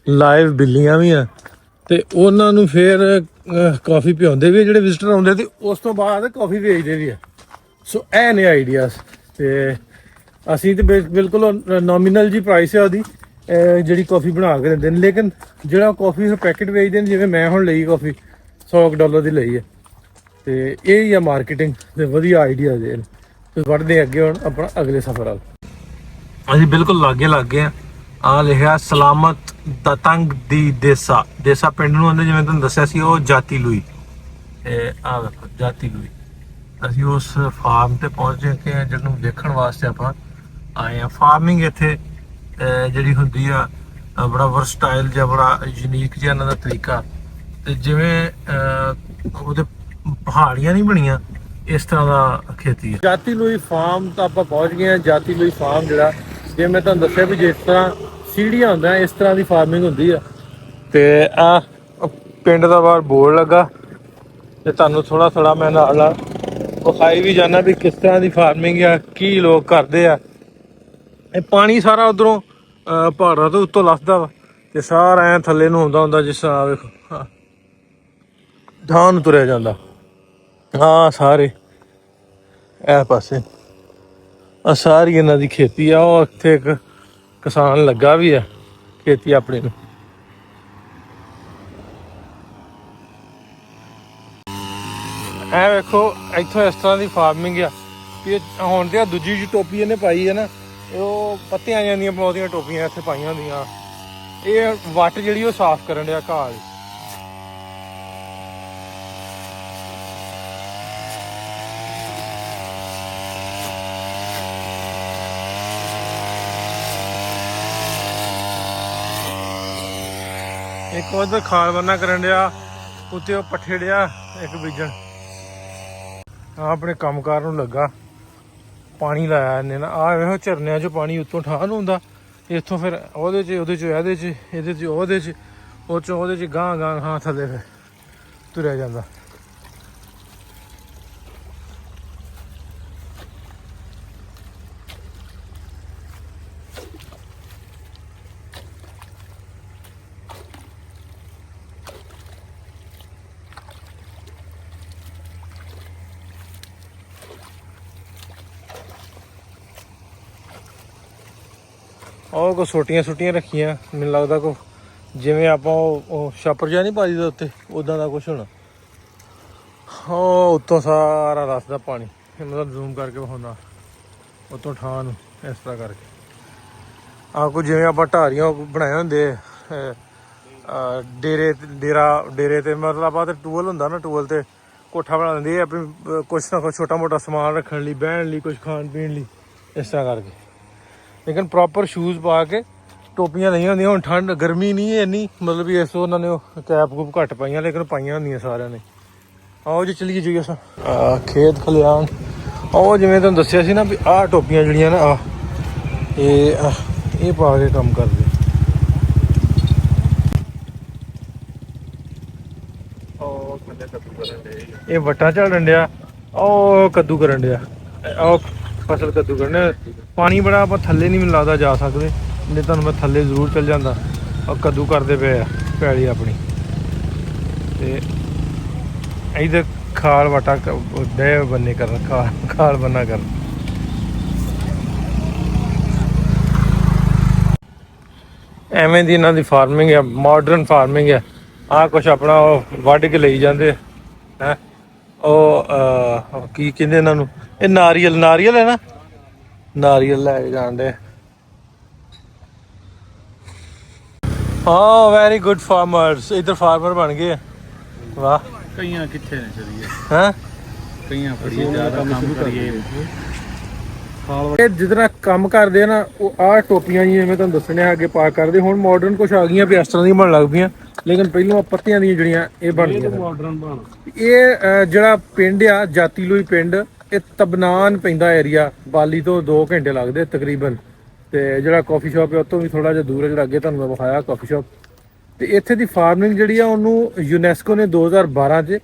ਲਾਈਵ ਬਿੱਲੀਆਂ ਵੀ ਆ ਤੇ ਉਹਨਾਂ ਨੂੰ ਫਿਰ ਕਾਫੀ ਪਿਆਉਂਦੇ ਵੀ ਆ ਜਿਹੜੇ ਵਿਜ਼ਿਟਰ ਆਉਂਦੇ ਤੇ ਉਸ ਤੋਂ ਬਾਅਦ ਕਾਫੀ ਵੇਚਦੇ ਵੀ ਆ ਸੋ ਇਹ ਨੇ ਆਈਡੀਆਜ਼ ਤੇ ਅਸੀਂ ਤੇ ਬਿਲਕੁਲ ਨੋਮੀਨਲ ਜੀ ਪ੍ਰਾਈਸ ਹੈ ਉਹਦੀ ਜਿਹੜੀ ਕਾਫੀ ਬਣਾ ਕੇ ਦਿੰਦੇ ਨੇ ਲੇਕਿਨ ਜਿਹੜਾ ਕਾਫੀ ਪੈਕੇਟ ਵੇਚਦੇ ਨੇ ਜਿਵੇਂ ਮੈਂ ਹੁਣ ਲਈ ਕਾਫੀ $100 ਦੀ ਲਈ ਹੈ ਤੇ ਇਹ ਹੀ ਆ ਮਾਰਕੀਟਿੰਗ ਤੇ ਵਧੀਆ ਆਈਡੀਆਜ਼ ਨੇ ਤੇ ਵੜਦੇ ਅੱਗੇ ਹੁਣ ਆਪਣਾ ਅਗਲੇ ਸਫ਼ਰ ਵੱਲ ਅਸੀਂ ਬਿਲਕੁਲ ਲੱਗ ਗਏ ਆ ਲਿਖਿਆ ਸਲਾਮਤ ਦਤੰਗ ਦੀ ਦੇਸਾ ਪਿੰਡ ਨੂੰ ਆਂਦੇ ਜਿਵੇਂ ਤੁਹਾਨੂੰ ਦੱਸਿਆ ਸੀ ਉਹ ਜਾਤੀ ਲੂਈ ਆ ਵੇਖੋ ਜਾਤੀ ਲੂਈ ਅਸੀਂ ਉਸ ਫਾਰਮ ਤੇ ਪਹੁੰਚ ਚੁੱਕੇ ਹਾਂ ਜਿਹਨੂੰ ਦੇਖਣ ਵਾਸਤੇ ਆਪਾਂ ਆਏ ਆ ਫਾਰਮਿੰਗ ਇੱਥੇ ਜਿਹੜੀ ਹੁੰਦੀ ਆ ਬੜਾ ਵਰਸਟਾਈਲ ਜਿਹਾ ਬੜਾ ਯੂਨੀਕ ਜਿਹਾ ਇਹਨਾਂ ਦਾ ਤਰੀਕਾ ਤੇ ਜਿਵੇਂ ਉਹਦੇ ਪਹਾੜੀਆਂ ਨਹੀਂ ਬਣੀਆਂ ਇਸ ਤਰ੍ਹਾਂ ਦਾ ਖੇਤੀ ਹੈ ਜਾਤੀ ਲੂਈ ਫਾਰਮ ਤਾਂ ਆਪਾਂ ਪਹੁੰਚ ਗਏ ਹਾਂ ਜਾਤੀ ਲੂਈ ਫਾਰਮ ਜਿਹੜਾ ਜੇ ਮੈਂ ਤੁਹਾਨੂੰ ਦੱਸਿਆ ਵੀ ਜਿਸ ਤਰ੍ਹਾਂ ਸੀੜੀਆਂ ਹੁੰਦਾ ਇਸ ਤਰ੍ਹਾਂ ਦੀ ਫਾਰਮਿੰਗ ਹੁੰਦੀ ਆ ਤੇ ਆ ਪਿੰਡ ਦਾ ਬਾਹਰ ਬੋਰਡ ਲੱਗਾ ਤੇ ਤੁਹਾਨੂੰ ਥੋੜਾ ਮੈਂ ਨਾਲ ਵਿਖਾਈ ਵੀ ਜਾਣਾ ਵੀ ਕਿਸ ਤਰ੍ਹਾਂ ਦੀ ਫਾਰਮਿੰਗ ਆ ਕੀ ਲੋਕ ਕਰਦੇ ਆ ਇਹ ਪਾਣੀ ਸਾਰਾ ਉਧਰੋਂ ਪਹਾੜਾਂ ਤੋਂ ਉੱਤੋਂ ਲੱਥਦਾ ਵਾ ਤੇ ਸਾਰਾ ਐ ਥੱਲੇ ਨੂੰ ਆਉਂਦਾ ਹੁੰਦਾ, ਜਿਸ ਤਰ੍ਹਾਂ ਵੇਖੋ ਠਾਂ ਨੂੰ ਤੁਰਿਆ ਜਾਂਦਾ। ਹਾਂ ਸਾਰੇ ਇਹ ਪਾਸੇ ਆ ਸਾਰੀ ਇਹਨਾਂ ਦੀ ਖੇਤੀ ਆ। ਉਹ ਇੱਥੇ ਇੱਕ ਕਿਸਾਨ ਲੱਗਾ ਵੀ ਆ ਖੇਤੀ ਆਪਣੀ ਨੂੰ। ਐ ਵੇਖੋ ਇੱਥੋਂ ਇਸ ਤਰ੍ਹਾਂ ਦੀ ਫਾਰਮਿੰਗ ਆ ਕਿ ਹੁਣ ਤੇ ਆ ਦੂਜੀ ਜੀ ਟੋਪੀ ਇਹਨੇ ਪਾਈ ਹੈ ਨਾ, ਉਹ ਪੱਤਿਆਂ ਜਾਂਦੀਆਂ ਬਹੁਤੀਆਂ ਟੋਪੀਆਂ ਇੱਥੇ ਪਾਈਆਂ ਹੁੰਦੀਆਂ। ਇਹ ਵੱਟ ਜਿਹੜੀ ਉਹ ਸਾਫ਼ ਕਰਨ ਡਿਆ ਘਾਹ ਵਾਲੀ। ਇੱਕ ਉਧਰ ਖਾਲ ਬੰਨਾ ਕਰਨ ਡਿਆ, ਉੱਤੇ ਉਹ ਪੱਠੇ ਡਿਆ ਇੱਕ ਬੀਜਣ। ਆ ਆਪਣੇ ਕੰਮਕਾਰ ਨੂੰ ਲੱਗਾ, ਪਾਣੀ ਲਾਇਆ ਇਹਨੇ ਨਾ। ਆਹ ਵੇਖੋ ਝਰਨਿਆਂ 'ਚੋਂ ਪਾਣੀ ਉੱਤੋਂ ਠਾਹ ਨੂੰ ਹੁੰਦਾ, ਇੱਥੋਂ ਫਿਰ ਉਹਦੇ 'ਚ ਉਹਦੇ 'ਚ ਇਹਦੇ 'ਚ ਇਹਦੇ 'ਚ ਉਹਦੇ 'ਚ ਉਹ 'ਚੋਂ ਉਹਦੇ 'ਚ ਗਾਂਹ ਗਾਂਹ ਹਾਂ ਥੱਲੇ ਫਿਰ ਤੁਰਿਆ ਜਾਂਦਾ। ਉਹ ਕੋ ਛੋਟੀਆਂ ਛੋਟੀਆਂ ਰੱਖੀਆਂ, ਮੈਨੂੰ ਲੱਗਦਾ ਕੋ ਜਿਵੇਂ ਆਪਾਂ ਉਹ ਛਾਪਰ ਜਿਹਾ ਨਹੀਂ ਪਾ ਦਈਦਾ ਉੱਤੇ, ਉੱਦਾਂ ਦਾ ਕੁਛ ਹੋਣਾ। ਉਹ ਉੱਤੋਂ ਸਾਰਾ ਰਸਦਾ ਪਾਣੀ, ਮਤਲਬ ਜ਼ੂਮ ਕਰਕੇ ਵਿਖਾਉਂਦਾ ਉੱਤੋਂ ਠਾਂ ਨੂੰ ਇਸ ਤਰ੍ਹਾਂ ਕਰਕੇ। ਆਹ ਕੋ ਜਿਵੇਂ ਆਪਾਂ ਢਾਰੀਆਂ ਬਣਾਏ ਹੁੰਦੇ ਡੇਰੇ ਤੇ, ਮਤਲਬ ਆਪਾਂ ਤੇ ਟੂਲ ਹੁੰਦਾ ਨਾ, ਟੂਲ ਤੇ ਕੋਠਾ ਬਣਾ ਦਿੰਦੇ ਆਪਣੀ ਕੁਛ ਨਾ ਕੁਛ ਛੋਟਾ ਮੋਟਾ ਸਮਾਨ ਰੱਖਣ ਲਈ, ਬਹਿਣ ਲਈ, ਕੁਛ ਖਾਣ ਪੀਣ ਲਈ, ਇਸ ਤਰ੍ਹਾਂ ਕਰਕੇ। ਲੇਕਿਨ ਪ੍ਰੋਪਰ ਸ਼ੂਜ਼ ਪਾ ਕੇ, ਟੋਪੀਆਂ ਨਹੀਂ ਹੁੰਦੀਆਂ। ਹੁਣ ਠੰਡ ਗਰਮੀ ਨਹੀਂ ਹੈ ਇੰਨੀ, ਮਤਲਬ ਵੀ ਇਸ ਉਹਨਾਂ ਨੇ ਉਹ ਕੈਪ ਕੂਪ ਘੱਟ ਪਾਈਆਂ, ਲੇਕਿਨ ਪਾਈਆਂ ਹੁੰਦੀਆਂ ਸਾਰਿਆਂ ਨੇ। ਆਓ ਜੀ ਚਲੀਏ ਜੀ ਅਸਾਂ ਖੇਤ ਖਲਿਆਣ। ਉਹ ਜਿਵੇਂ ਤੁਹਾਨੂੰ ਦੱਸਿਆ ਸੀ ਨਾ ਵੀ ਆਹ ਟੋਪੀਆਂ ਜਿਹੜੀਆਂ ਨਾ ਇਹ ਪਾ ਕੇ ਕੰਮ ਕਰਦੇ। ਉਹ ਕੱਦੂ ਕਰਨ ਡਿਆ, ਇਹ ਵੱਟਾਂ ਝਾੜਨ ਡਿਆ, ਉਹ ਕੱਦੂ ਕਰਨ ਡਿਆ, ਉਹ ਫਸਲ ਕੱਦੂ ਕਰਨੇ। ਪਾਣੀ ਬੜਾ, ਆਪਾਂ ਥੱਲੇ ਨਹੀਂ ਮੈਨੂੰ ਲੱਗਦਾ ਜਾ ਸਕਦੇ, ਨਹੀਂ ਤੁਹਾਨੂੰ ਮੈਂ ਥੱਲੇ ਜ਼ਰੂਰ ਚੱਲ ਜਾਂਦਾ। ਉਹ ਕੱਦੂ ਕਰਦੇ ਪਏ ਆ ਪੈਲੀ ਆਪਣੀ, ਤੇ ਇੱਧਰ ਖਾਲ ਵਟਾ ਡੇ ਬੰਨੇ ਕਰਨ, ਖਾਲ ਬੰਨਾ ਕਰਨ। ਐਵੇਂ ਦੀ ਇਹਨਾਂ ਦੀ ਫਾਰਮਿੰਗ ਆ, ਮਾਡਰਨ ਫਾਰਮਿੰਗ ਆ। ਆਹ ਕੁਛ ਆਪਣਾ ਉਹ ਵੱਢ ਕੇ ਲਈ ਜਾਂਦੇ ਹੈ। ਉਹ ਕੀ ਕਹਿੰਦੇ ਇਹਨਾਂ ਨੂੰ, ਇਹ ਨਾਰੀਅਲ ਹੈ ਨਾ, ਨਾਰੀਅਲ ਲੈ ਕੇ ਜਾਂਦੇ। ਹਾਂ ਵੈਰੀ ਗੁੱਡ ਫਾਰਮਰਸ, ਇੱਧਰ ਫਾਰਮਰ ਬਣ ਗਏ ਆ। ਵਾਹ, ਕਈਆਂ ਕਿੱਥੇ ਨੇ ਚਲੀਏ, ਹੈਂ ਕਈਆਂ ਫੜੀਏ ਜ਼ਿਆਦਾ ਕੰਮ ਕਰੀਏ। ਇਹ ਜਿੱਦਾਂ ਕੰਮ ਕਰਦੇ ਆ ਨਾ, ਉਹ ਆਹ ਟੋਪੀਆਂ ਜਿਵੇਂ ਮੈਂ ਤੁਹਾਨੂੰ ਦੱਸਣਿਆ ਅੱਗੇ ਪਾ ਕਰਦੇ। ਹੁਣ ਮਾਡਰਨ ਕੁਛ ਆ ਗਈਆਂ ਵੀ ਇਸ ਤਰ੍ਹਾਂ ਦੀਆਂ ਬਣਨ ਲੱਗ ਪਈਆਂ, ਲੇਕਿਨ ਪਹਿਲਾਂ ਪੱਤਿਆਂ ਦੀਆਂ ਜਿਹੜੀਆਂ ਇਹ ਬਣਦੀਆਂ। ਇਹ ਜਿਹੜਾ ਪਿੰਡ ਆ ਜਾਤੀ ਲੋਈ ਪਿੰਡ, ਇਹ ਤਬਨਾਨ ਪੈਂਦਾ ਏਰੀਆ, ਬਾਲੀ ਤੋਂ 2 ਘੰਟੇ ਲੱਗਦੇ ਤਕਰੀਬਨ। ਤੇ ਜਿਹੜਾ ਕਾਫੀ ਸ਼ਾਪ ਹੈ ਉਹ ਤੋਂ ਵੀ ਥੋੜਾ ਜਿਹਾ ਦੂਰ ਹੈ, ਜਿਹੜਾ ਅੱਗੇ ਤੁਹਾਨੂੰ ਮੈਂ ਵਿਖਾਇਆ ਕਾਫੀ ਸ਼ਾਪ। ਤੇ ਇੱਥੇ ਦੀ ਫਾਰਮਿੰਗ ਜਿਹੜੀ ਆ ਉਹਨੂੰ ਯੂਨੈਸਕੋ ਨੇ 2012 'ਚ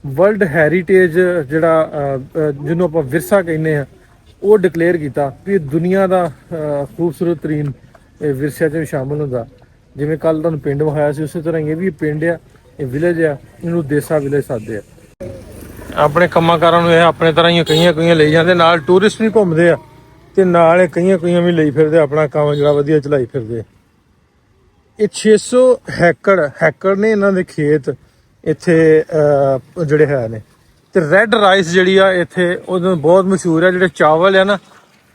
ਵਰਲਡ ਹੈਰੀਟੇਜ ਜਿਹੜਾ ਜਿਹਨੂੰ ਆਪਾਂ ਵਿਰਸਾ ਕਹਿੰਦੇ ਆ, ਉਹ ਡਿਕਲੇਅਰ ਕੀਤਾ ਵੀ ਦੁਨੀਆ ਦਾ ਖੂਬਸੂਰਤ ਤਰੀਨ ਵਿਰਸਿਆਂ 'ਚ ਵੀ ਸ਼ਾਮਲ ਹੁੰਦਾ। ਜਿਵੇਂ ਕੱਲ ਤੁਹਾਨੂੰ ਪਿੰਡ ਵਿਖਾਇਆ ਸੀ, ਉਸੇ ਤਰ੍ਹਾਂ ਇਹ ਵੀ ਪਿੰਡ ਆ, ਇਹ ਵਿਲੇਜ ਆ, ਇਹਨੂੰ ਦੇਸਾ ਵਿਲੇਜ ਸਾਦੇ ਆ। ਆਪਣੇ ਕੰਮਾਂ ਕਾਰਾਂ ਨੂੰ ਇਹ ਆਪਣੇ ਤਰ੍ਹਾਂ ਹੀ ਕਈਆਂ ਲਈ ਜਾਂਦੇ, ਨਾਲ ਟੂਰਿਸਟ ਵੀ ਘੁੰਮਦੇ ਆ, ਤੇ ਨਾਲ ਇਹ ਕਈਆਂ ਵੀ ਲਈ ਫਿਰਦੇ, ਆਪਣਾ ਕੰਮ ਜਿਹੜਾ ਵਧੀਆ ਚਲਾਈ ਫਿਰਦੇ। ਇਹ 600 ਹੈਕੜ ਨੇ ਇਹਨਾਂ ਦੇ ਖੇਤ ਇੱਥੇ ਜਿਹੜੇ ਹੈ ਨੇ। ਤੇ ਰੈੱਡ ਰਾਈਸ ਜਿਹੜੀ ਆ ਇੱਥੇ ਉਹਨੂੰ ਬਹੁਤ ਮਸ਼ਹੂਰ ਆ। ਜਿਹੜੇ ਚਾਵਲ ਆ ਨਾ,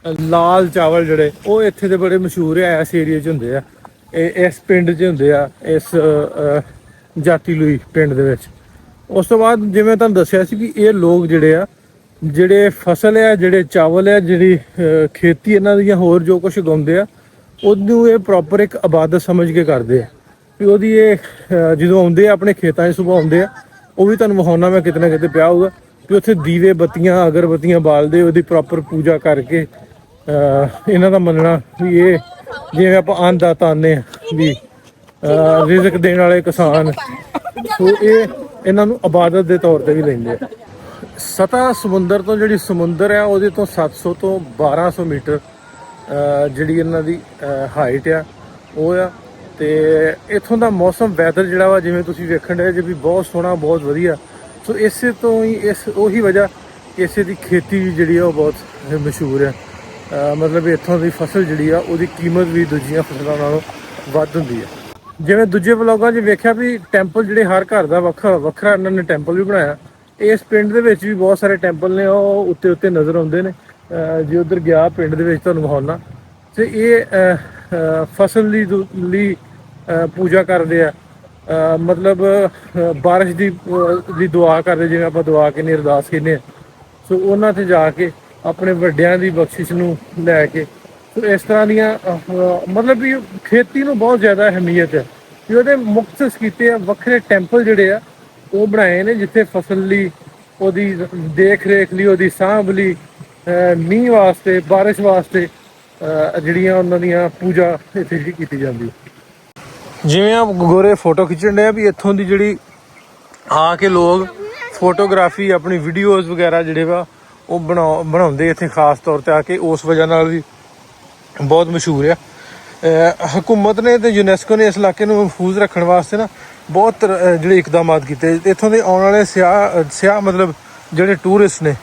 ਲਾਲ ਚਾਵਲ ਜਿਹੜੇ, ਉਹ ਇੱਥੇ ਦੇ ਬੜੇ ਮਸ਼ਹੂਰ ਆ, ਇਸ ਏਰੀਏ 'ਚ ਹੁੰਦੇ ਆ, ਇਸ ਪਿੰਡ 'ਚ ਹੁੰਦੇ ਆ, ਇਸ ਜਾਤੀ ਲੂਈ ਪਿੰਡ ਦੇ ਵਿੱਚ। ਉਸ ਤੋਂ ਬਾਅਦ ਜਿਵੇਂ ਤੁਹਾਨੂੰ ਦੱਸਿਆ ਸੀ ਵੀ ਇਹ ਲੋਕ ਜਿਹੜੇ ਆ, ਜਿਹੜੇ ਫਸਲ ਆ, ਜਿਹੜੇ ਚਾਵਲ ਆ, ਜਿਹੜੀ ਖੇਤੀ ਇਹਨਾਂ ਦੀਆਂ ਹੋਰ ਜੋ ਕੁਛ ਉਗਾਉਂਦੇ ਆ, ਉਹਨੂੰ ਇਹ ਪ੍ਰੋਪਰ ਇੱਕ ਇਬਾਦਤ ਸਮਝ ਕੇ ਕਰਦੇ ਆ। ਵੀ ਉਹਦੀ ਇਹ ਜਦੋਂ ਆਉਂਦੇ ਆ ਆਪਣੇ ਖੇਤਾਂ 'ਚ ਸੁਬਹ ਆਉਂਦੇ ਆ, ਉਹ ਵੀ ਤੁਹਾਨੂੰ ਵਿਖਾਉਣਾ ਮੈਂ ਕਿਤੇ ਨਾ ਕਿਤੇ ਪਿਆ ਹੋਊਗਾ ਵੀ ਉੱਥੇ ਦੀਵੇ ਬੱਤੀਆਂ ਅਗਰਬੱਤੀਆਂ ਬਾਲਦੇ, ਉਹਦੀ ਪ੍ਰੋਪਰ ਪੂਜਾ ਕਰਕੇ। ਇਹਨਾਂ ਦਾ ਮੰਨਣਾ ਵੀ ਇਹ ਜਿਵੇਂ ਆਪਾਂ ਅੰਨਦਾਤਾ ਆਉਂਦੇ ਆ ਵੀ ਰਿਜ਼ਕ ਦੇਣ ਵਾਲੇ ਕਿਸਾਨ, ਸੋ ਇਹ ਇਹਨਾਂ ਨੂੰ ਇਬਾਦਤ ਦੇ ਤੌਰ ਤੇ ਵੀ ਲੈਂਦੇ ਆ। ਸਤ੍ਹਾ ਸਮੁੰਦਰ ਤੋਂ ਜਿਹੜੀ ਸਮੁੰਦਰ ਆ ਉਹਦੇ ਤੋਂ 700 ਤੋਂ 1200 ਮੀਟਰ ਜਿਹੜੀ ਇਹਨਾਂ ਦੀ ਹਾਈਟ ਆ ਉਹ ਆ। ਤੇ ਇੱਥੋਂ ਦਾ ਮੌਸਮ ਵੈਦਰ ਜਿਹੜਾ ਵਾ ਜਿਵੇਂ ਤੁਸੀਂ ਵੇਖਣ ਦੇ ਜੇ ਵੀ ਬਹੁਤ ਸੋਹਣਾ ਬਹੁਤ ਵਧੀਆ। ਸੋ ਇਸੇ ਤੋਂ ਹੀ ਉਹੀ ਵਜ੍ਹਾ ਇਸੇ ਦੀ ਖੇਤੀ ਜਿਹੜੀ ਆ ਉਹ ਬਹੁਤ ਮਸ਼ਹੂਰ ਆ। ਮਤਲਬ ਇੱਥੋਂ ਦੀ ਫਸਲ ਜਿਹੜੀ ਆ ਉਹਦੀ ਕੀਮਤ ਵੀ ਦੂਜੀਆਂ ਫਸਲਾਂ ਨਾਲੋਂ ਵੱਧ ਹੁੰਦੀ ਆ। ਜਿਵੇਂ ਦੂਜੇ ਵਲੋਗਾਂ 'ਚ ਵੇਖਿਆ ਵੀ ਟੈਂਪਲ ਜਿਹੜੇ ਹਰ ਘਰ ਦਾ ਵੱਖਰਾ ਇਹਨਾਂ ਨੇ ਟੈਂਪਲ ਵੀ ਬਣਾਇਆ। ਇਸ ਪਿੰਡ ਦੇ ਵਿੱਚ ਵੀ ਬਹੁਤ ਸਾਰੇ ਟੈਂਪਲ ਨੇ, ਉਹ ਉੱਤੇ ਨਜ਼ਰ ਆਉਂਦੇ ਨੇ। ਜੇ ਉੱਧਰ ਗਿਆ ਪਿੰਡ ਦੇ ਵਿੱਚ ਤੁਹਾਨੂੰ ਵਿਖਾਉਣਾ। ਤੇ ਇਹ ਫਸਲ ਲਈ ਪੂਜਾ ਕਰਦੇ ਆ। ਮਤਲਬ ਬਾਰਿਸ਼ ਦੀ ਦੁਆ ਕਰਦੇ, ਜਿਵੇਂ ਆਪਾਂ ਦੁਆ ਕਹਿੰਦੇ ਅਰਦਾਸ ਕਹਿੰਦੇ ਆ। ਸੋ ਉਹਨਾਂ 'ਤੇ ਜਾ ਕੇ ਆਪਣੇ ਵੱਡਿਆਂ ਦੀ ਬਖਸ਼ਿਸ਼ ਨੂੰ ਲੈ ਕੇ ਸੋ ਇਸ ਤਰ੍ਹਾਂ ਦੀਆਂ ਮਤਲਬ ਵੀ ਖੇਤੀ ਨੂੰ ਬਹੁਤ ਜ਼ਿਆਦਾ ਅਹਿਮੀਅਤ ਹੈ। ਵੀ ਉਹਦੇ ਮੁਖਤਸ ਕੀਤੇ ਆ ਵੱਖਰੇ ਟੈਂਪਲ ਜਿਹੜੇ ਆ ਉਹ ਬਣਾਏ ਨੇ, ਜਿੱਥੇ ਫਸਲ ਲਈ ਉਹਦੀ ਦੇਖ ਰੇਖ ਲਈ ਉਹਦੀ ਸਾਂਭ ਲਈ ਮੀਂਹ ਵਾਸਤੇ ਬਾਰਿਸ਼ ਵਾਸਤੇ ਜਿਹੜੀਆਂ ਉਹਨਾਂ ਦੀਆਂ ਪੂਜਾ ਇੱਥੇ ਕੀਤੀ ਜਾਂਦੀ। ਜਿਵੇਂ ਆ ਗੋਰੇ ਫੋਟੋ ਖਿੱਚਣ ਡਿਆ ਵੀ ਇੱਥੋਂ ਦੀ ਜਿਹੜੀ ਆ ਕੇ ਲੋਕ ਫੋਟੋਗ੍ਰਾਫੀ ਆਪਣੀ ਵੀਡੀਓਜ਼ ਵਗੈਰਾ ਜਿਹੜੇ ਵਾ ਉਹ ਬਣਾਉਂਦੇ ਇੱਥੇ ਖਾਸ ਤੌਰ ਤੇ ਆ ਕੇ, ਉਸ ਵਜ੍ਹਾ ਨਾਲ ਵੀ ਬਹੁਤ ਮਸ਼ਹੂਰ ਆ। ਹਕੂਮਤ ਨੇ ਤੇ ਯੂਨੈਸਕੋ ਨੇ ਇਸ ਇਲਾਕੇ ਨੂੰ ਮਹਿਫੂਜ਼ ਰੱਖਣ ਵਾਸਤੇ ਨਾ ਬਹੁਤ ਜਿਹੜੇ ਇਕਦਾਮਾਤ ਕੀਤੇ। ਇੱਥੋਂ ਦੇ ਆਉਣ ਵਾਲੇ ਸਿਆਹ ਮਤਲਬ ਜਿਹੜੇ ਟੂਰਿਸਟ ਨੇ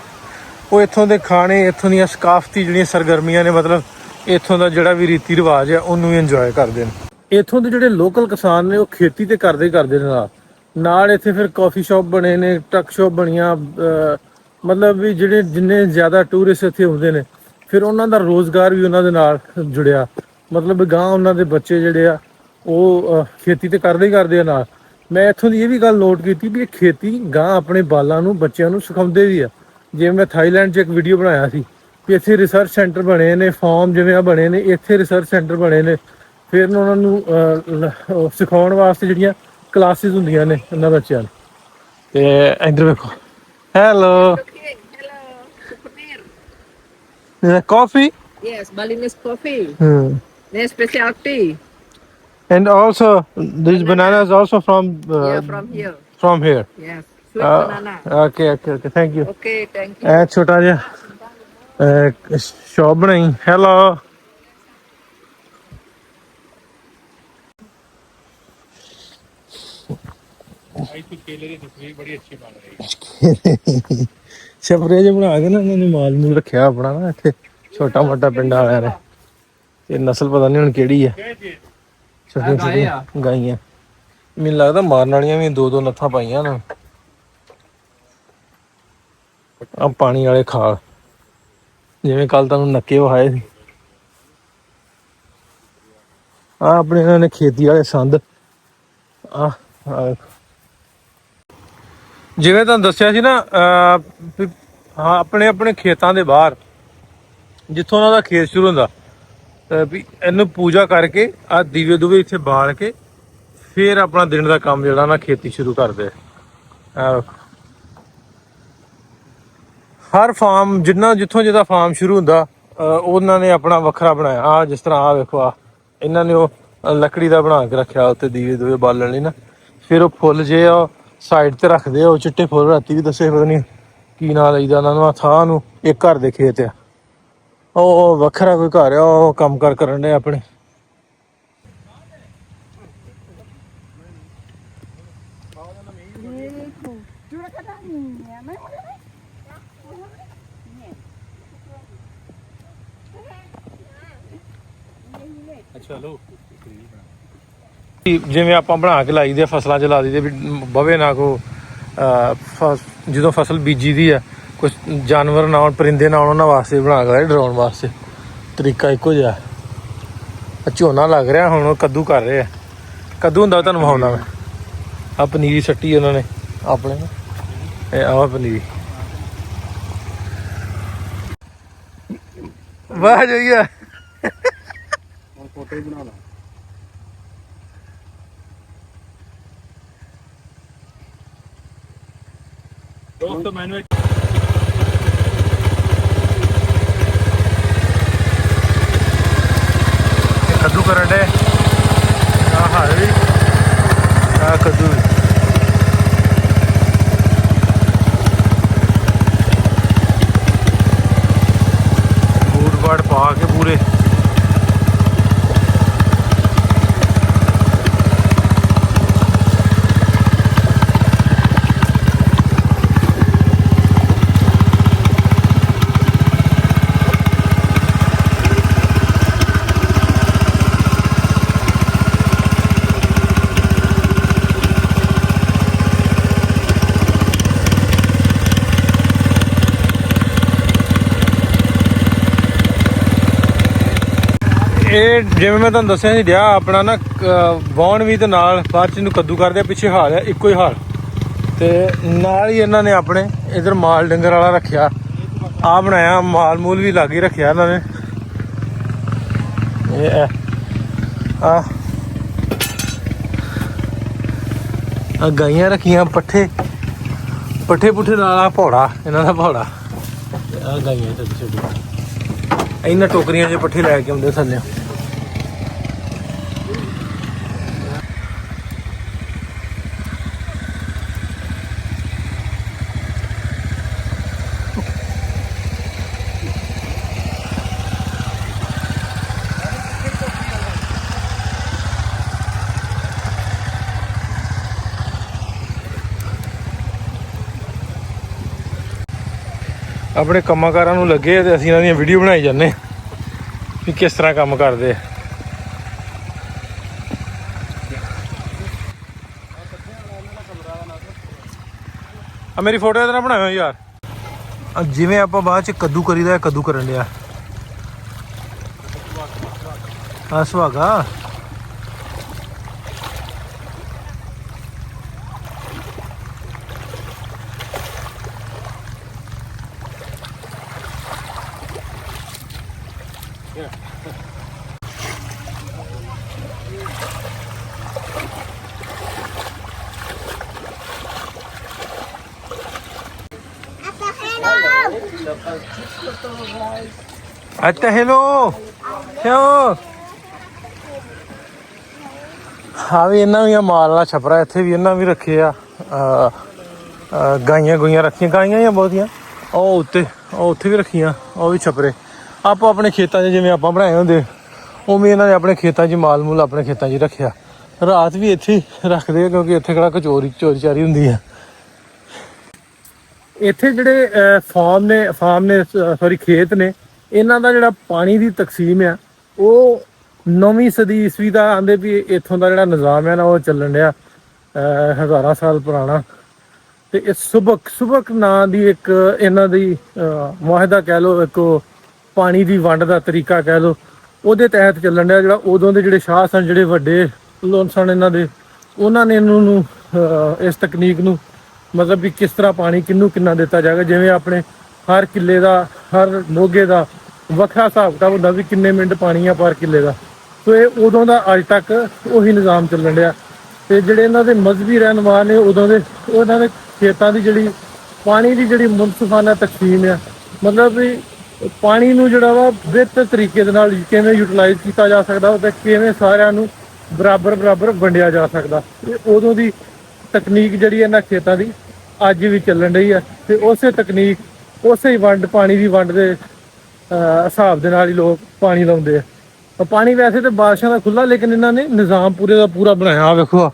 ਉਹ ਇੱਥੋਂ ਦੇ ਖਾਣੇ, ਇੱਥੋਂ ਦੀਆਂ ਸਕਾਫਤੀ ਜਿਹੜੀਆਂ ਸਰਗਰਮੀਆਂ ਨੇ, ਮਤਲਬ ਇੱਥੋਂ ਦਾ ਜਿਹੜਾ ਵੀ ਰੀਤੀ ਰਿਵਾਜ ਆ ਉਹਨੂੰ ਵੀ ਇੰਜੋਏ ਕਰਦੇ ਨੇ। ਇੱਥੋਂ ਦੇ ਜਿਹੜੇ ਲੋਕਲ ਕਿਸਾਨ ਨੇ ਉਹ ਖੇਤੀ ਤੇ ਕਰਦੇ ਨੇ ਨਾਲ ਇੱਥੇ ਫਿਰ ਕਾਫੀ ਸ਼ਾਪ ਬਣੇ ਨੇ, ਟਰੱਕ ਸ਼ਾਪ ਬਣੀਆਂ। ਮਤਲਬ ਵੀ ਜਿੰਨੇ ਜ਼ਿਆਦਾ ਟੂਰਿਸਟ ਇੱਥੇ ਆਉਂਦੇ ਨੇ ਫਿਰ ਉਹਨਾਂ ਦਾ ਰੋਜ਼ਗਾਰ ਵੀ ਉਹਨਾਂ ਦੇ ਨਾਲ ਜੁੜਿਆ। ਮਤਲਬ ਗਾਂ ਉਹਨਾਂ ਦੇ ਬੱਚੇ ਜਿਹੜੇ ਆ ਉਹ ਖੇਤੀ ਤੇ ਕਰਦੇ ਆ ਨਾਲ। ਮੈਂ ਇੱਥੋਂ ਦੀ ਇਹ ਵੀ ਗੱਲ ਨੋਟ ਕੀਤੀ ਵੀ ਇਹ ਖੇਤੀ ਗਾਂ ਆਪਣੇ ਬਾਲਾਂ ਨੂੰ ਬੱਚਿਆਂ ਨੂੰ ਸਿਖਾਉਂਦੇ ਵੀ ਆ। ਜਿਵੇਂ ਮੈਂ ਥਾਈਲੈਂਡ 'ਚ ਇੱਕ ਵੀਡੀਓ ਬਣਾਇਆ ਸੀ ਵੀ ਇੱਥੇ ਰਿਸਰਚ ਸੈਂਟਰ ਬਣੇ ਨੇ, ਫਾਰਮ ਜਿਵੇਂ ਆ ਬਣੇ ਨੇ, ਇੱਥੇ ਰਿਸਰਚ ਸੈਂਟਰ ਬਣੇ ਨੇ। ਫਿਰ ਉਹਨਾਂ ਨੂੰ ਸਿਖਾਉਣ ਵਾਸਤੇ ਜਿਹੜੀਆਂ ਕਲਾਸਿਸ ਹੁੰਦੀਆਂ ਨੇ ਇਹਨਾਂ ਬੱਚਿਆਂ ਨੂੰ। ਤੇ ਇੱਧਰ ਵੇਖੋ, hello coffee? Yes, Balinese coffee. There's specialty. And also these bananas also from From here. from here. Yes, sweet banana. Okay, thank you. Okay, thank you. ਇਹ ਛੋਟਾ ਜਿਹਾ ਸ਼ੌਪ ਬਣਾਈ। ਹੈਲੋ ਕੇਲੇ ਦੀ ਤਸਵੀਰ ਬੜੀ ਅੱਛੀ ਬਣ ਰਹੀ। ਸਪਰੇ ਜੇ ਬਣਾ ਕੇ ਨਾ ਉਹਨਾਂ ਨੇ ਮਾਲ ਮੂਲ ਰੱਖਿਆ ਆਪਣਾ ਨਾ ਇੱਥੇ, ਛੋਟਾ ਮੋਟਾ ਪਿੰਡਾਂ ਵਾਲਿਆਂ ਨੇ। ਤੇ ਨਸਲ ਪਤਾ ਨਹੀਂ ਹੁਣ ਕਿਹੜੀ ਆ, ਛੋਟੀਆਂ ਗਾਈਆਂ। ਮੈਨੂੰ ਲੱਗਦਾ ਮਾਰਨ ਵਾਲੀਆਂ ਵੀ 2-2 ਨੱਥਾਂ ਪਾਈਆਂ ਨਾ। ਆ ਪਾਣੀ ਵਾਲੇ ਖਾਲ, ਜਿਵੇਂ ਕੱਲ ਤੁਹਾਨੂੰ ਨੱਕੇ ਵਹਾਏ ਸੀ। ਆ ਆਪਣੇ ਇਹਨਾਂ ਨੇ ਖੇਤੀ ਵਾਲੇ ਸੰਦ। ਜਿਵੇਂ ਤੁਹਾਨੂੰ ਦੱਸਿਆ ਸੀ ਨਾ, ਹਾਂ ਆਪਣੇ ਖੇਤਾਂ ਦੇ ਬਾਹਰ ਜਿੱਥੋਂ ਉਹਨਾਂ ਦਾ ਖੇਤ ਸ਼ੁਰੂ ਹੁੰਦਾ ਵੀ ਇਹਨੂੰ ਪੂਜਾ ਕਰਕੇ ਆ ਦੀਵੇ ਦੂਵੇ ਇੱਥੇ ਬਾਲ ਕੇ ਫਿਰ ਆਪਣਾ ਦਿਨ ਦਾ ਕੰਮ ਜਿਹੜਾ ਨਾ ਖੇਤੀ ਸ਼ੁਰੂ ਕਰਦੇ। ਹਰ ਫਾਰਮ ਜਿੱਥੋਂ ਜਿਹਦਾ ਫਾਰਮ ਸ਼ੁਰੂ ਹੁੰਦਾ ਉਹਨਾਂ ਨੇ ਆਪਣਾ ਵੱਖਰਾ ਬਣਾਇਆ। ਆ ਜਿਸ ਤਰ੍ਹਾਂ ਆ ਵੇਖੋ, ਆ ਇਹਨਾਂ ਨੇ ਉਹ ਲੱਕੜੀ ਦਾ ਬਣਾ ਕੇ ਰੱਖਿਆ ਉੱਤੇ ਦੀਵੇ ਦੂਵੇ ਬਾਲਣ ਲਈ ਨਾ। ਫਿਰ ਉਹ ਫੁੱਲ ਜੇ ਆ ਸਾਈਡ ਤੇ ਰੱਖਦੇ ਆ, ਉਹ ਚਿੱਟੇ ਫੁੱਲ। ਰਾਤੀ ਵੀ ਦੱਸੇ ਪਤਾ ਨਹੀਂ ਕੀ ਨਾਂ ਲਈਦਾ ਉਹਨਾਂ ਨੂੰ। ਥਾਂ ਨੂੰ ਇੱਕ ਘਰ ਦੇ ਖੇਤ ਆ, ਉਹ ਵੱਖਰਾ ਕੋਈ ਘਰ ਆ, ਉਹ ਕੰਮ ਕਰਨ ਦੇ ਆਪਣੇ। ਚਲੋ ਜਿਵੇਂ ਆਪਾਂ ਬਣਾ ਕੇ ਲਾਈ ਦੇ ਫਸਲਾਂ 'ਚ ਲਾ ਦਈਦੇ ਵੀ ਬਵੇ ਨਾ ਕੋ। ਜਦੋਂ ਫਸਲ ਬੀਜੀ ਦੀ ਆ ਕੁਛ ਜਾਨਵਰ ਨਾ ਆਉਣ, ਪਰਿੰਦੇ ਨਾ ਆਉਣ, ਉਹਨਾਂ ਵਾਸਤੇ ਬਣਾ ਕੇ ਲਾਏ, ਡਰਾਉਣ ਵਾਸਤੇ। ਤਰੀਕਾ ਇੱਕੋ ਜਿਹਾ। ਝੋਨਾ ਲੱਗ ਰਿਹਾ ਹੁਣ, ਉਹ ਕੱਦੂ ਕਰ ਰਹੇ ਆ। ਕੱਦੂ ਹੁੰਦਾ ਤੁਹਾਨੂੰ ਵਿਖਾਉਣਾ ਮੈਂ। ਆ ਪਨੀਰੀ ਸੱਟੀ ਉਹਨਾਂ ਨੇ ਆਪਣੇ, ਇਹ ਆਹ ਪਨੀਰੀ। ਵਾਹ ਜਈਆ ਫੋਟੋ ਹੀ ਬਣਾ ਲਾ। ਦੋਸਤੋ ਮੈਨੂੰ ਕੱਦੂ ਕਰਨ ਡੇ। ਆਹ ਵੀ ਆ ਕੱਦੂ ਬੂਟ ਬਾੜ ਪਾ ਕੇ ਪੂਰੇ। ਇਹ ਜਿਵੇਂ ਮੈਂ ਤੁਹਾਨੂੰ ਦੱਸਿਆ ਸੀ ਡਿਆ ਆਪਣਾ ਨਾ ਵਾਉਣ ਵੀ ਤੇ ਨਾਲ ਬਾਅਦ ਚ ਇਹਨੂੰ ਕੱਦੂ ਕਰਦੇ ਆ, ਪਿੱਛੇ ਹਾਲ ਆ ਇੱਕੋ ਹੀ ਹਾਲ। ਤੇ ਨਾਲ ਹੀ ਇਹਨਾਂ ਨੇ ਆਪਣੇ ਇਧਰ ਮਾਲ ਡੰਗਰ ਵਾਲਾ ਰੱਖਿਆ, ਆ ਬਣਾਇਆ ਮਾਲ ਮੂਲ ਵੀ ਲਾਗੇ ਰੱਖਿਆ ਇਹਨਾਂ ਨੇ। ਇਹ ਆ ਗਾਈਆਂ ਰੱਖੀਆਂ, ਪੱਠੇ ਪੁੱਠੇ ਨਾਲ ਆ ਭੌੜਾ ਇਹਨਾਂ ਦਾ ਭੌੜਾ। ਆ ਗਾਈਆਂ ਛੋਟੀ ਛੋਟੀ ਇਹਨਾਂ ਟੋਕਰੀਆਂ 'ਚ ਪੱਠੇ ਲੈ ਕੇ ਆਉਂਦੇ ਥੱਲੇ। ਆਪਣੇ ਕੰਮਕਾਰਾਂ ਨੂੰ ਲੱਗੇ ਤੇ ਅਸੀਂ ਇਹਨਾਂ ਦੀਆਂ ਵੀਡੀਓ ਬਣਾਈ ਜਾਂਦੇ ਵੀ ਕਿਸ ਤਰ੍ਹਾਂ ਕੰਮ ਕਰਦੇ ਆ। ਆ ਮੇਰੀ ਫੋਟੋ ਇਹਦੇ ਨਾਲ ਬਣਾਇਓ ਯਾਰ। ਜਿਵੇਂ ਆਪਾਂ ਬਾਅਦ ਚ ਕੱਦੂ ਕਰੀਦਾ, ਕੱਦੂ ਕਰਨ ਡਿਆ ਆ ਸੁਹਾਗਾ। ਅੱਛਾ ਹੈਲੋ ਹਾਂ ਵੀ ਇਹਨਾਂ ਵੀ ਮਾਲ ਵਾਲਾ ਛਪਰਾ ਇੱਥੇ ਵੀ ਇਹਨਾਂ ਵੀ ਰੱਖੇ ਆ। ਗਾਈਆਂ ਗੁਈਆਂ ਰੱਖੀਆਂ, ਗਾਈਆਂ ਹੀ ਬਹੁਤੀਆਂ। ਉਹ ਉੱਥੇ ਵੀ ਰੱਖੀਆਂ, ਉਹ ਵੀ ਛਪਰੇ। ਆਪੋ ਆਪਣੇ ਖੇਤਾਂ 'ਚ ਜਿਵੇਂ ਆਪਾਂ ਬਣਾਏ ਹੁੰਦੇ ਉਵੇਂ ਇਹਨਾਂ ਨੇ ਆਪਣੇ ਖੇਤਾਂ 'ਚ ਮਾਲ ਮੂਲ ਆਪਣੇ ਖੇਤਾਂ 'ਚ ਹੀ ਰੱਖਿਆ। ਰਾਤ ਵੀ ਇੱਥੇ ਹੀ ਰੱਖਦੇ ਆ ਕਿਉਂਕਿ ਇੱਥੇ ਕਿਹੜਾ ਚੋਰੀ ਚਾਰੀ ਹੁੰਦੀ ਆ। ਇੱਥੇ ਜਿਹੜੇ ਫਾਰਮ ਨੇ ਸੌਰੀ ਖੇਤ ਨੇ, ਇਹਨਾਂ ਦਾ ਜਿਹੜਾ ਪਾਣੀ ਦੀ ਤਕਸੀਮ ਆ ਉਹ 9ਵੀਂ ਸਦੀ ਈਸਵੀ ਦਾ ਆਂਦੇ ਵੀ ਇੱਥੋਂ ਦਾ ਜਿਹੜਾ ਨਿਜ਼ਾਮ ਹੈ ਨਾ ਉਹ ਚੱਲਣ ਡਿਆ ਹਜ਼ਾਰਾਂ ਸਾਲ ਪੁਰਾਣਾ। ਤੇ ਇਹ ਸੁਬਕ ਨਾਂ ਦੀ ਇੱਕ ਇਹਨਾਂ ਦੀ ਮੁਆਹਦਾ ਕਹਿ ਲਓ, ਇੱਕ ਪਾਣੀ ਦੀ ਵੰਡ ਦਾ ਤਰੀਕਾ ਕਹਿ ਲਓ, ਉਹਦੇ ਤਹਿਤ ਚੱਲਣ ਡਿਆ। ਜਿਹੜਾ ਉਦੋਂ ਦੇ ਜਿਹੜੇ ਸ਼ਾਹ ਸਨ, ਜਿਹੜੇ ਵੱਡੇ ਲੋਕ ਸਨ ਇਹਨਾਂ ਦੇ, ਉਹਨਾਂ ਨੇ ਇਹਨਾਂ ਨੂੰ ਇਸ ਤਕਨੀਕ ਨੂੰ ਮਤਲਬ ਵੀ ਕਿਸ ਤਰ੍ਹਾਂ ਪਾਣੀ ਕਿਹਨੂੰ ਕਿੰਨਾ ਦਿੱਤਾ ਜਾਏਗਾ। ਜਿਵੇਂ ਆਪਣੇ ਹਰ ਕਿੱਲੇ ਦਾ, ਹਰ ਮੋਗੇ ਦਾ ਵੱਖਰਾ ਹਿਸਾਬ ਕਿਤਾਬ ਹੁੰਦਾ ਵੀ ਕਿੰਨੇ ਮਿੰਟ ਪਾਣੀ ਆ ਪਰ ਕਿੱਲੇ ਦਾ। ਸੋ ਇਹ ਉਦੋਂ ਦਾ ਅੱਜ ਤੱਕ ਉਹੀ ਨਿਜ਼ਾਮ ਚੱਲਣ ਡਿਆ। ਤੇ ਜਿਹੜੇ ਇਹਨਾਂ ਦੇ ਮਜ਼ਹਬੀ ਰਹਿਨੁਮਾ ਨੇ ਉਦੋਂ ਦੇ, ਉਹਨਾਂ ਦੇ ਖੇਤਾਂ ਦੀ ਜਿਹੜੀ ਪਾਣੀ ਦੀ ਜਿਹੜੀ ਮੁਨਸਫਾਨਾ ਤਕਸੀਮ ਆ, ਮਤਲਬ ਵੀ ਪਾਣੀ ਨੂੰ ਜਿਹੜਾ ਵਾ ਬਿਹਤਰ ਤਰੀਕੇ ਦੇ ਨਾਲ ਕਿਵੇਂ ਯੂਟੀਲਾਈਜ਼ ਕੀਤਾ ਜਾ ਸਕਦਾ ਤੇ ਕਿਵੇਂ ਸਾਰਿਆਂ ਨੂੰ ਬਰਾਬਰ ਵੰਡਿਆ ਜਾ ਸਕਦਾ। ਇਹ ਉਦੋਂ ਦੀ ਤਕਨੀਕ ਜਿਹੜੀ ਇਹਨਾਂ ਖੇਤਾਂ ਦੀ ਅੱਜ ਵੀ ਚੱਲਣ ਰਹੀ ਆ। ਤੇ ਉਸੇ ਤਕਨੀਕ, ਉਸੇ ਹੀ ਵੰਡ, ਪਾਣੀ ਦੀ ਵੰਡ ਦੇ ਹਿਸਾਬ ਦੇ ਨਾਲ ਹੀ ਲੋਕ ਪਾਣੀ ਲਾਉਂਦੇ ਆ। ਪਾਣੀ ਵੈਸੇ ਤਾਂ ਬਾਰਿਸ਼ਾਂ ਦਾ ਖੁੱਲਾ, ਲੇਕਿਨ ਇਹਨਾਂ ਨੇ ਨਿਜ਼ਾਮ ਪੂਰੇ ਦਾ ਪੂਰਾ ਬਣਾਇਆ। ਵੇਖੋ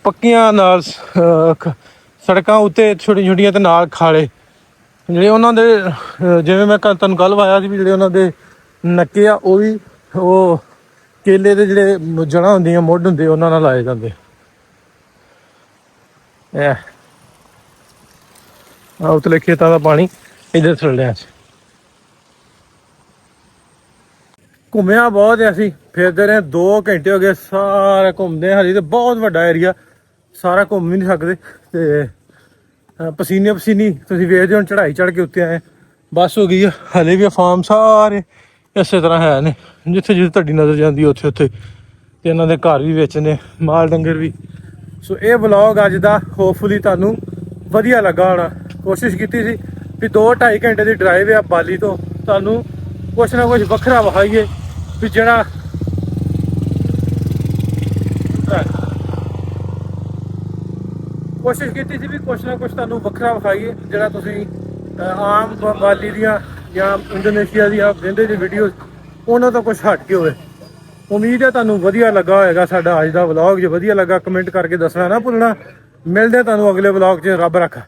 ਪੱਕੀਆਂ ਨਾਲ ਸੜਕਾਂ ਉੱਤੇ ਛੋਟੀਆਂ ਤੇ ਨਾਲ ਖਾਲੇ ਜਿਹੜੇ ਉਹਨਾਂ ਦੇ, ਜਿਵੇਂ ਮੈਂ ਤੁਹਾਨੂੰ ਕੱਲ੍ਹ ਆਇਆ ਸੀ ਵੀ ਜਿਹੜੇ ਉਹਨਾਂ ਦੇ ਨੱਕੇ ਆ ਉਹ ਵੀ ਉਹ ਕੇਲੇ ਦੇ ਜਿਹੜੇ ਜੜ੍ਹਾਂ ਹੁੰਦੀਆਂ, ਮੁੱਢ ਹੁੰਦੇ, ਉਹਨਾਂ ਨਾਲ ਲਾਏ ਜਾਂਦੇ। ਉਤਲੇ ਖੇਤਾਂ ਦਾ ਪਾਣੀ ਇੱਧਰ ਥੱਲਿਆਂ 'ਚ ਘੁੰਮਿਆ ਬਹੁਤ। ਅਸੀਂ ਫਿਰਦੇ ਰਹੇ 2 ਘੰਟੇ ਹੋ ਗਏ, ਸਾਰਾ ਘੁੰਮਦੇ ਹਲੀ ਤੇ ਬਹੁਤ ਵੱਡਾ ਏਰੀਆ, ਸਾਰਾ ਘੁੰਮ ਵੀ ਨਹੀਂ ਸਕਦੇ। ਤੇ ਪਸੀਨੇ ਤੁਸੀਂ ਵੇਖਦੇ ਹੋ, ਚੜ੍ਹਾਈ ਚੜ੍ਹ ਕੇ ਉੱਤੇ ਆਏ। ਬੱਸ ਹੋ ਗਈ ਆ, ਹਲੇ ਵੀ ਫਾਰਮ ਸਾਰੇ ਇਸੇ ਤਰ੍ਹਾਂ ਹੈ ਨੇ, ਜਿੱਥੇ ਤੁਹਾਡੀ ਨਜ਼ਰ ਜਾਂਦੀ ਉੱਥੇ ਤੇ ਇਹਨਾਂ ਦੇ ਘਰ ਵੀ ਵਿੱਚ ਨੇ, ਮਾਲ ਡੰਗਰ ਵੀ। ਸੋ ਇਹ ਵਲੌਗ ਅੱਜ ਦਾ ਹੋਪਫੁਲੀ ਤੁਹਾਨੂੰ ਵਧੀਆ ਲੱਗਾ ਹੋਣਾ। ਕੋਸ਼ਿਸ਼ ਕੀਤੀ ਸੀ ਵੀ 2-2.5 ਘੰਟੇ ਦੀ ਡਰਾਈਵ ਆ ਬਾਲੀ ਤੋਂ, ਤੁਹਾਨੂੰ ਕੁਛ ਨਾ ਕੁਛ ਵੱਖਰਾ ਵਿਖਾਈਏ ਵੀ ਜਿਹੜਾ ਕੋਸ਼ਿਸ਼ ਕੀਤੀ ਸੀ ਵੀ ਕੁਛ ਨਾ ਕੁਛ ਤੁਹਾਨੂੰ ਵੱਖਰਾ ਵਿਖਾਈਏ, ਜਿਹੜਾ ਤੁਸੀਂ ਆਮ ਬਾਲੀ ਦੀਆਂ ਜਾਂ ਇੰਡੋਨੇਸ਼ੀਆ ਦੀਆਂ ਕਹਿੰਦੇ ਜੇ ਵੀਡੀਓ ਉਹਨਾਂ ਤੋਂ ਕੁਛ ਹਟ ਕੇ ਹੋਵੇ। ਉਮੀਦ ਹੈ ਤੁਹਾਨੂੰ ਵਧੀਆ ਲੱਗਾ ਹੋਏਗਾ ਸਾਡਾ ਅੱਜ ਦਾ ਵਲੌਗ। ਜੇ ਵਧੀਆ ਲੱਗਾ ਕਮੈਂਟ ਕਰਕੇ ਦੱਸਣਾ ਨਾ ਭੁੱਲਣਾ। ਮਿਲਦੇ ਤੁਹਾਨੂੰ ਅਗਲੇ ਵਲੌਗ 'ਚ। ਰੱਬ ਰੱਖਾ।